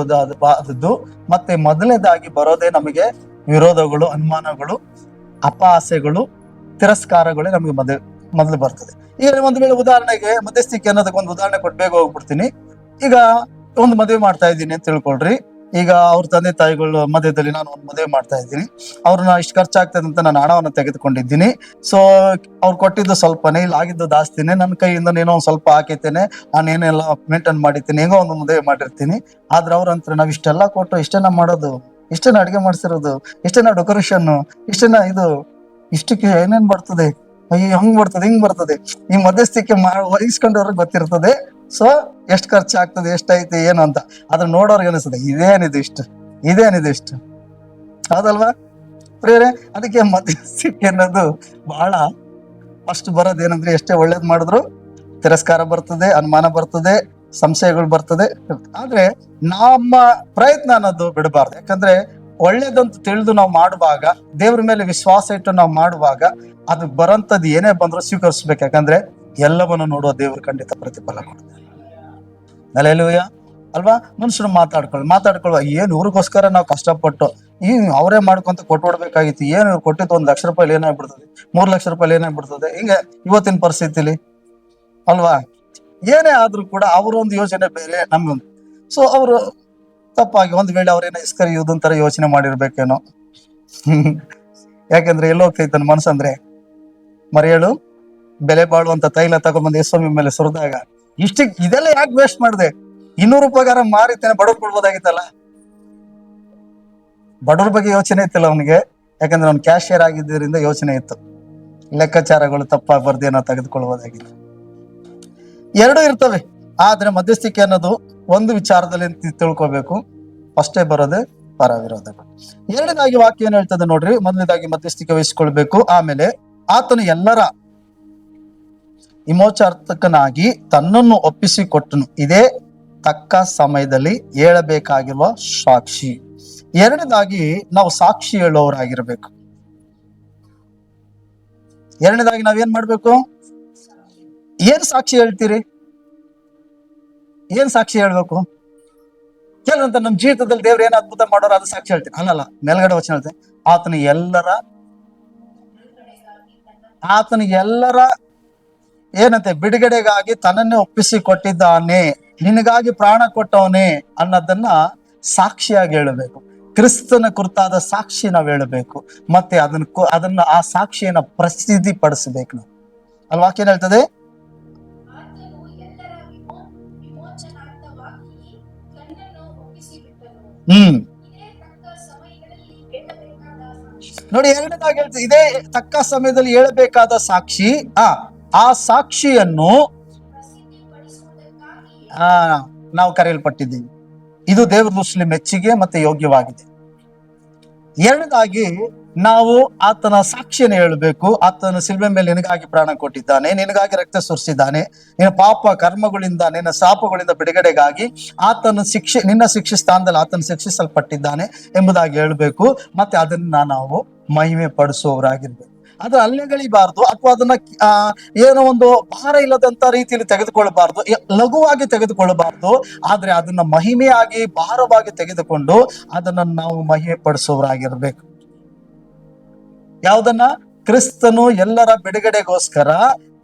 ಆದದ್ದು. ಮತ್ತೆ ಮೊದಲನೇದಾಗಿ ಬರೋದೇ ನಮಗೆ ವಿರೋಧಗಳು, ಅನುಮಾನಗಳು, ಅಪಹಾಸ್ಯಗಳು, ತಿರಸ್ಕಾರಗಳೇ ನಮಗೆ ಮೊದಲು ಬರ್ತದೆ. ಈಗ ಒಂದು ವೇಳೆ ಉದಾಹರಣೆಗೆ ಮಧ್ಯಸ್ಥಿಕೆ ಅನ್ನೋದಕ್ಕೆ ಒಂದು ಉದಾಹರಣೆ ಕೊಟ್ಟು ಬೇಗ ಹೋಗ್ಬಿಡ್ತೀನಿ. ಈಗ ಒಂದು ಮದುವೆ ಮಾಡ್ತಾ ಇದ್ದೀನಿ ಅಂತ ತಿಳ್ಕೊಳ್ರಿ. ಈಗ ಅವ್ರ ತಂದೆ ತಾಯಿಗಳು ಮಧ್ಯದಲ್ಲಿ ನಾನು ಒಂದು ಮದುವೆ ಮಾಡ್ತಾ ಇದ್ದೀನಿ. ಅವ್ರನ್ನ ಇಷ್ಟು ಖರ್ಚಾಗ್ತದೆ ಅಂತ ನಾನು ಹಣವನ್ನು ತೆಗೆದುಕೊಂಡಿದ್ದೀನಿ. ಸೊ ಅವ್ರು ಕೊಟ್ಟಿದ್ದು ಸ್ವಲ್ಪನೇ, ಇಲ್ಲಿ ಆಗಿದ್ದು ಜಾಸ್ತಿನೇ, ನನ್ನ ಕೈಯಿಂದ ಏನೋ ಒಂದು ಸ್ವಲ್ಪ ಹಾಕಿರ್ತೇನೆ, ನಾನು ಏನೆಲ್ಲ ಮೇಂಟೈನ್ ಮಾಡಿರ್ತೀನಿ, ಹೆಂಗೋ ಒಂದು ಮದುವೆ ಮಾಡಿರ್ತೀನಿ. ಆದ್ರೆ ಅವ್ರಂತ್ರ ನಾವ್ ಇಷ್ಟೆಲ್ಲ ಕೊಟ್ಟು ಇಷ್ಟೇನ ಮಾಡೋದು, ಇಷ್ಟೇನ ಅಡುಗೆ ಮಾಡ್ಸಿರೋದು, ಇಷ್ಟೇನ ಡೆಕೋರೇಷನ್, ಇಷ್ಟೇನ ಇದು, ಇಷ್ಟಕ್ಕೆ ಏನೇನ್ ಬರ್ತದೆ, ಅಯ್ಯೋ ಹಂಗ್ ಬರ್ತದೆ ಹಿಂಗ್ ಬರ್ತದೆ. ಈ ಮಧ್ಯಸ್ಥಿಕೆ ವಹಿಸ್ಕೊಂಡವ್ರಿಗೆ ಗೊತ್ತಿರ್ತದೆ. ಸೊ ಎಷ್ಟು ಖರ್ಚಾಗ್ತದೆ, ಎಷ್ಟೈತಿ ಏನು ಅಂತ. ಅದನ್ನ ನೋಡೋರ್ಗೆ ಅನಿಸ್ತದೆ ಇದೇನಿದು ಇಷ್ಟು, ಹೌದಲ್ವಾ ಪ್ರಿಯರೇ. ಅದಕ್ಕೆ ಮಧ್ಯಸ್ಥಿಕೆ ಅನ್ನೋದು ಬಹಳ ಫಸ್ಟ್ ಬರೋದೇನಂದ್ರೆ, ಎಷ್ಟೇ ಒಳ್ಳೇದ್ ಮಾಡಿದ್ರು ತಿರಸ್ಕಾರ ಬರ್ತದೆ, ಅನುಮಾನ ಬರ್ತದೆ, ಸಂಶಯಗಳು ಬರ್ತದೆ. ಆದ್ರೆ ನಮ್ಮ ಪ್ರಯತ್ನ ಅನ್ನೋದು ಬಿಡಬಾರ್ದು. ಯಾಕಂದ್ರೆ ಒಳ್ಳೇದಂತ ತಿಳಿದು ನಾವು ಮಾಡುವಾಗ, ದೇವ್ರ ಮೇಲೆ ವಿಶ್ವಾಸ ಇಟ್ಟು ನಾವು ಮಾಡುವಾಗ, ಅದು ಬರೋಂಥದ್ದು ಏನೇ ಬಂದ್ರು ಸ್ವೀಕರಿಸ್ಬೇಕು. ಯಾಕಂದ್ರೆ ಎಲ್ಲವನ್ನು ನೋಡುವ ದೇವ್ರು ಖಂಡಿತ ಪ್ರತಿಫಲ ಕೊಡ್ತಾರೆ. ಹಲ್ಲೆಲೂಯಾ ಅಲ್ವಾ. ಮನುಷ್ಯರು ಮಾತಾಡ್ಕೊಳ್ಳುವ ಏನ್ ಇವ್ರಿಗೋಸ್ಕರ ನಾವು ಕಷ್ಟಪಟ್ಟು ಅವರೇ ಮಾಡ್ಕೊಂತ ಕೊಟ್ಬಿಡ್ಬೇಕಾಗಿತ್ತು, ಏನು ಇವ್ರು ಕೊಟ್ಟಿದ್ದು 1 ಲಕ್ಷ ರೂಪಾಯಿ ಏನಾಗ್ಬಿಡ್ತದೆ, 3 ಲಕ್ಷ ರೂಪಾಯಿ ಏನಾಗ್ಬಿಡ್ತದೆ, ಹಿಂಗೆ ಇವತ್ತಿನ ಪರಿಸ್ಥಿತಿಲಿ ಅಲ್ವಾ. ಏನೇ ಆದ್ರೂ ಕೂಡ ಅವ್ರ ಒಂದು ಯೋಚನೆ ಬೇರೆ, ನಮ್ಗೊಂದು. ಸೊ ಅವರು ತಪ್ಪಾಗಿ ಒಂದ್ ವೇಳೆ ಅವ್ರೇನೋ ಇಸ್ಕರಿಯೋದಂತರ ಯೋಚನೆ ಮಾಡಿರ್ಬೇಕೇನೋ. ಯಾಕಂದ್ರೆ ಎಲ್ಲೋಗ್ತೈತೆ ನನ್ನ ಮನಸ್ಸಂದ್ರೆ, ಮರಿಯಳು ಬೆಲೆ ಬಾಳುವಂತ ತೈಲ ತಗೊಂಡ್ಬಂದು ಯೇಸುವಿನ ಮೇಲೆ ಸುರಿದಾಗ ಇದೆಲ್ಲ ಯಾಕೆ ವೇಸ್ಟ್ ಮಾಡಿದೆ, 200 ರೂಪಾಯಿಗಾರ ಮಾರಿತೇನೆ ಬಡವ್ರು ಕೊಡ್ಬೋದಾಗಿತ್ತಲ್ಲ. ಬಡವ್ರ ಬಗ್ಗೆ ಯೋಚನೆ ಇತ್ತಿಲ್ಲ ಅವನಿಗೆ, ಯಾಕಂದ್ರೆ ಅವ್ನು ಕ್ಯಾಶಿಯರ್ ಆಗಿದ್ದರಿಂದ ಯೋಚನೆ ಇತ್ತು, ಲೆಕ್ಕಾಚಾರಗಳು ತಪ್ಪಾಗಿ ಬರ್ದೇನೋ ತೆಗೆದುಕೊಳ್ಳಬಹುದಾಗಿದೆ. ಎರಡೂ ಇರ್ತವೆ. ಆದ್ರೆ ಮಧ್ಯಸ್ಥಿಕೆ ಅನ್ನೋದು ಒಂದು ವಿಚಾರದಲ್ಲಿ ತಿಳ್ಕೊಬೇಕು, ಫಸ್ಟೇ ಬರೋದೇ ಪರವಿರೋಧಗಳು. ಎರಡನೇದಾಗಿ ವಾಕ್ಯ ಏನ್ ಹೇಳ್ತದೆ ನೋಡ್ರಿ. ಮೊದಲನೇದಾಗಿ ಮಧ್ಯಸ್ಥಿಕೆ ವಹಿಸಿಕೊಳ್ಬೇಕು, ಆಮೇಲೆ ಆತನು ಎಲ್ಲರ ವಿಮೋಚನಾರ್ಥಕನಾಗಿ ತನ್ನನ್ನು ಒಪ್ಪಿಸಿಕೊಟ್ಟನು, ಇದೇ ತಕ್ಕ ಸಮಯದಲ್ಲಿ ಹೇಳಬೇಕಾಗಿರುವ ಸಾಕ್ಷಿ. ಎರಡನೇದಾಗಿ ನಾವು ಸಾಕ್ಷಿ ಹೇಳುವವರಾಗಿರ್ಬೇಕು. ಎರಡನೇದಾಗಿ ನಾವೇನ್ ಮಾಡ್ಬೇಕು? ಏನ್ ಸಾಕ್ಷಿ ಹೇಳ್ತೀರಿ? ಏನ್ ಸಾಕ್ಷಿ ಹೇಳ್ಬೇಕು? ಕೆಲವಂತ ನಮ್ಮ ಜೀವಿತದಲ್ಲಿ ದೇವ್ರು ಏನ್ ಅದ್ಭುತ ಮಾಡೋರು ಅದು ಸಾಕ್ಷಿ ಹೇಳ್ತೀನಿ. ಅಲ್ಲಲ್ಲ, ಮೇಲ್ಗಡೆ ವಚನ ಹೇಳ್ತೇನೆ, ಆತನಿಗೆ ಎಲ್ಲರ ಏನಂತೆ ಬಿಡುಗಡೆಗಾಗಿ ತನ್ನನ್ನೇ ಒಪ್ಪಿಸಿ ಕೊಟ್ಟಿದ್ದಾನೆ, ನಿನಗಾಗಿ ಪ್ರಾಣ ಕೊಟ್ಟವನೇ ಅನ್ನೋದನ್ನ ಸಾಕ್ಷಿಯಾಗಿ ಹೇಳಬೇಕು. ಕ್ರಿಸ್ತನ ಕುರಿತಾದ ಸಾಕ್ಷಿ ನಾವು ಹೇಳಬೇಕು, ಮತ್ತೆ ಅದನ್ನ ಆ ಸಾಕ್ಷಿಯನ್ನ ಪ್ರಸಿದ್ಧಿ ಪಡಿಸಬೇಕು ನಾವು. ಅಲ್ಲಿ ವಾಕ್ಯ ಏನ್ ಹೇಳ್ತದೆ? ನೋಡಿ, ಎರಡನೇದಾಗಿ ಹೇಳ್ತದೆ ಇದೇ ತಕ್ಕ ಸಮಯದಲ್ಲಿ ಹೇಳಬೇಕಾದ ಸಾಕ್ಷಿ. ಆ ಸಾಕ್ಷಿಯನ್ನು ನಾವು ಕರೆಯಲ್ಪಟ್ಟಿದ್ದೀವಿ. ಇದು ದೇವರ ದೃಷ್ಟಿಯಲ್ಲಿ ಮೆಚ್ಚುಗೆ ಮತ್ತೆ ಯೋಗ್ಯವಾಗಿದೆ. ಎರಡನೇದಾಗಿ ನಾವು ಆತನ ಸಾಕ್ಷಿಯನ್ನು ಹೇಳಬೇಕು. ಆತನ ಶಿಲ್ಬೆ ಮೇಲೆ ನಿನಗಾಗಿ ಪ್ರಾಣ ಕೊಟ್ಟಿದ್ದಾನೆ, ನಿನಗಾಗಿ ರಕ್ತ ಸುರಿಸಿದ್ದಾನೆ, ನಿನ್ನ ಪಾಪ ಕರ್ಮಗಳಿಂದ ನಿನ್ನ ಶಾಪಗಳಿಂದ ಬಿಡುಗಡೆಗಾಗಿ ನಿನ್ನ ಶಿಕ್ಷೆ ಸ್ಥಾನದಲ್ಲಿ ಆತನ ಶಿಕ್ಷಿಸಲ್ಪಟ್ಟಿದ್ದಾನೆ ಎಂಬುದಾಗಿ ಹೇಳಬೇಕು. ಮತ್ತೆ ಅದನ್ನ ನಾವು ಮಹಿಮೆ ಪಡಿಸುವವರಾಗಿರ್ಬೇಕು. ಅದ್ರ ಅಲ್ಲೆಗಳಿಬಾರ್ದು, ಅಥವಾ ಅದನ್ನ ಏನೋ ಒಂದು ಭಾರ ಇಲ್ಲದಂತ ರೀತಿಯಲ್ಲಿ ತೆಗೆದುಕೊಳ್ಳಬಾರ್ದು, ಲಘುವಾಗಿ ತೆಗೆದುಕೊಳ್ಳಬಾರ್ದು. ಆದ್ರೆ ಅದನ್ನ ಮಹಿಮೆಯಾಗಿ ಭಾರವಾಗಿ ತೆಗೆದುಕೊಂಡು ಅದನ್ನ ನಾವು ಮಹಿಮೆ ಪಡಿಸುವವರಾಗಿರ್ಬೇಕು. ಯಾವುದನ್ನ? ಕ್ರಿಸ್ತನು ಎಲ್ಲರ ಬಿಡುಗಡೆಗೋಸ್ಕರ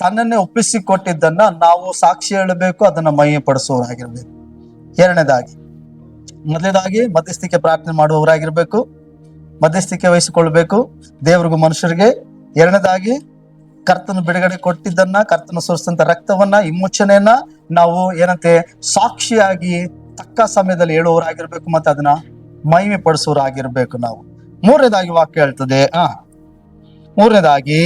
ತನ್ನನ್ನೇ ಒಪ್ಪಿಸಿಕೊಟ್ಟಿದ್ದನ್ನ ನಾವು ಸಾಕ್ಷಿ ಹೇಳಬೇಕು, ಅದನ್ನ ಮಹಿಮೆ ಪಡಿಸುವವರಾಗಿರ್ಬೇಕು. ಮೊದಲನೇದಾಗಿ ಮಧ್ಯಸ್ಥಿಕೆ ಪ್ರಾರ್ಥನೆ ಮಾಡುವವರಾಗಿರ್ಬೇಕು, ಮಧ್ಯಸ್ಥಿಕೆ ವಹಿಸಿಕೊಳ್ಬೇಕು ದೇವರಿಗೂ ಮನುಷ್ಯರಿಗೆ. ಎರಡನೇದಾಗಿ ಕರ್ತನು ಬಿಡುಗಡೆ ಕೊಟ್ಟಿದ್ದನ್ನ, ಕರ್ತನು ಸುರಿಸಿದಂತ ರಕ್ತವನ್ನ, ವಿಮೋಚನೆಯನ್ನ ನಾವು ಏನಂತೆ ಸಾಕ್ಷಿಯಾಗಿ ತಕ್ಕ ಸಮಯದಲ್ಲಿ ಹೇಳುವವರಾಗಿರ್ಬೇಕು, ಮತ್ತೆ ಅದನ್ನ ಮಹಿಮೆ ಪಡಿಸುವವರಾಗಿರ್ಬೇಕು ನಾವು. ಮೂರನೇದಾಗಿ ವಾಕ್ಯ ಹೇಳ್ತದೆ, ಮೂರನೇದಾಗಿ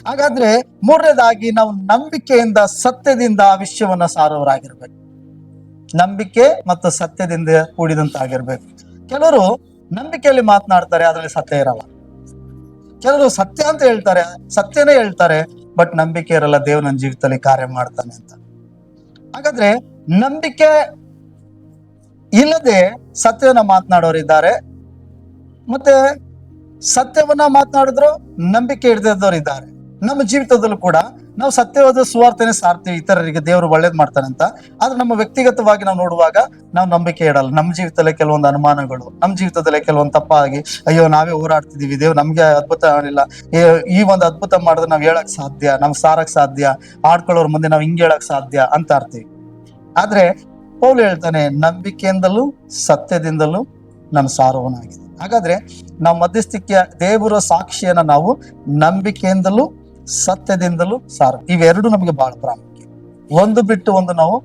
ಹಾಗಾದ್ರೆ ಮೂರನೇದಾಗಿ ನಾವು ನಂಬಿಕೆಯಿಂದ ಸತ್ಯದಿಂದ ಆ ವಿಷಯವನ್ನ ಸಾರುವವರಾಗಿರ್ಬೇಕು. ನಂಬಿಕೆ ಮತ್ತು ಸತ್ಯದಿಂದ ಕೂಡಿದಂತಾಗಿರ್ಬೇಕು. ಕೆಲವರು ನಂಬಿಕೆಯಲ್ಲಿ ಮಾತನಾಡ್ತಾರೆ, ಅದರಲ್ಲಿ ಸತ್ಯ ಇರಲ್ಲ. ಕೆಲವರು ಸತ್ಯ ಅಂತ ಹೇಳ್ತಾರೆ, ಸತ್ಯನೇ ಹೇಳ್ತಾರೆ, ಬಟ್ ನಂಬಿಕೆ ಇರಲ್ಲ, ದೇವ್ರ ನನ್ನ ಜೀವಿತದಲ್ಲಿ ಕಾರ್ಯ ಮಾಡ್ತಾನೆ ಅಂತ. ಹಾಗಾದ್ರೆ ನಂಬಿಕೆ ಇಲ್ಲದೆ ಸತ್ಯವನ್ನ ಮಾತನಾಡೋರಿದ್ದಾರೆ, ಮತ್ತೆ ಸತ್ಯವನ್ನ ಮಾತನಾಡಿದ್ರು ನಂಬಿಕೆ ಹಿಡಿದವರು ಇದ್ದಾರೆ. ನಮ್ಮ ಜೀವಿತದಲ್ಲೂ ಕೂಡ ನಾವು ಸತ್ಯವಾದ ಸುವಾರ್ತೆನೆ ಸಾರ್ತೀವಿ ಇತರರಿಗೆ, ದೇವರು ಒಳ್ಳೇದ್ ಮಾಡ್ತಾನೆ ಅಂತ. ಆದ್ರೆ ನಮ್ಮ ವ್ಯಕ್ತಿಗತವಾಗಿ ನಾವು ನೋಡುವಾಗ ನಾವು ನಂಬಿಕೆ ಇಡಲ್ಲ. ನಮ್ಮ ಜೀವಿತದಲ್ಲಿ ಕೆಲವೊಂದು ಅನುಮಾನಗಳು, ನಮ್ಮ ಜೀವಿತದಲ್ಲಿ ಕೆಲವೊಂದು ತಪ್ಪಾಗಿ, ಅಯ್ಯೋ ನಾವೇ ಹೋರಾಡ್ತಿದೀವಿ, ದೇವ್ರು ನಮ್ಗೆ ಅದ್ಭುತ ಮಾಡಿಲ್ಲ, ಈ ಒಂದು ಅದ್ಭುತ ಮಾಡಿದ್ರೆ ನಾವ್ ಹೇಳಕ್ ಸಾಧ್ಯ, ನಮ್ಗೆ ಸಾರಕ್ ಸಾಧ್ಯ, ಆಡ್ಕೊಳ್ಳೋರ್ ಮುಂದೆ ನಾವ್ ಹಿಂಗ್ ಹೇಳಕ್ ಸಾಧ್ಯ ಅಂತ ಇರ್ತೀವಿ. ಆದ್ರೆ ಪೌಲು ಹೇಳ್ತಾನೆ, ನಂಬಿಕೆಯಿಂದಲೂ ಸತ್ಯದಿಂದಲೂ ನಾನು ಸಾರುವವನಾಗಿದೆ. ಹಾಗಾದ್ರೆ ನಾವು ಮಧ್ಯಸ್ಥಿಕೆಯ ದೇವರ ಸಾಕ್ಷಿಯನ್ನ ನಾವು ನಂಬಿಕೆಯಿಂದಲೂ ಸತ್ಯದಿಂದಲೂ ಇವೆರಡು ನಮಗೆ ಬಹಳ ಪ್ರಾಮುಖ್ಯ. ಒಂದು ಬಿಟ್ಟು ಒಂದು ನಾವು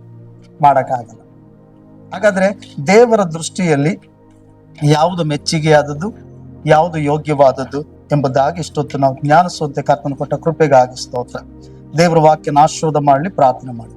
ಮಾಡಕ್ಕಾಗಲ್ಲ. ಹಾಗಾದ್ರೆ ದೇವರ ದೃಷ್ಟಿಯಲ್ಲಿ ಯಾವುದು ಮೆಚ್ಚುಗೆ ಆದದ್ದು, ಯಾವುದು ಯೋಗ್ಯವಾದದ್ದು ಎಂಬುದಾಗಿ ಇಷ್ಟೊತ್ತು ನಾವು ಜ್ಞಾನಿಸುವಂತೆ ಕರ್ತನು ಕೊಟ್ಟ ಕೃಪೆಗಾಗಿ ಸ್ತೋತ್ರ. ದೇವರ ವಾಕ್ಯನ ಆಶೀರ್ವಾದ ಮಾಡಲಿ. ಪ್ರಾರ್ಥನೆ ಮಾಡಿ.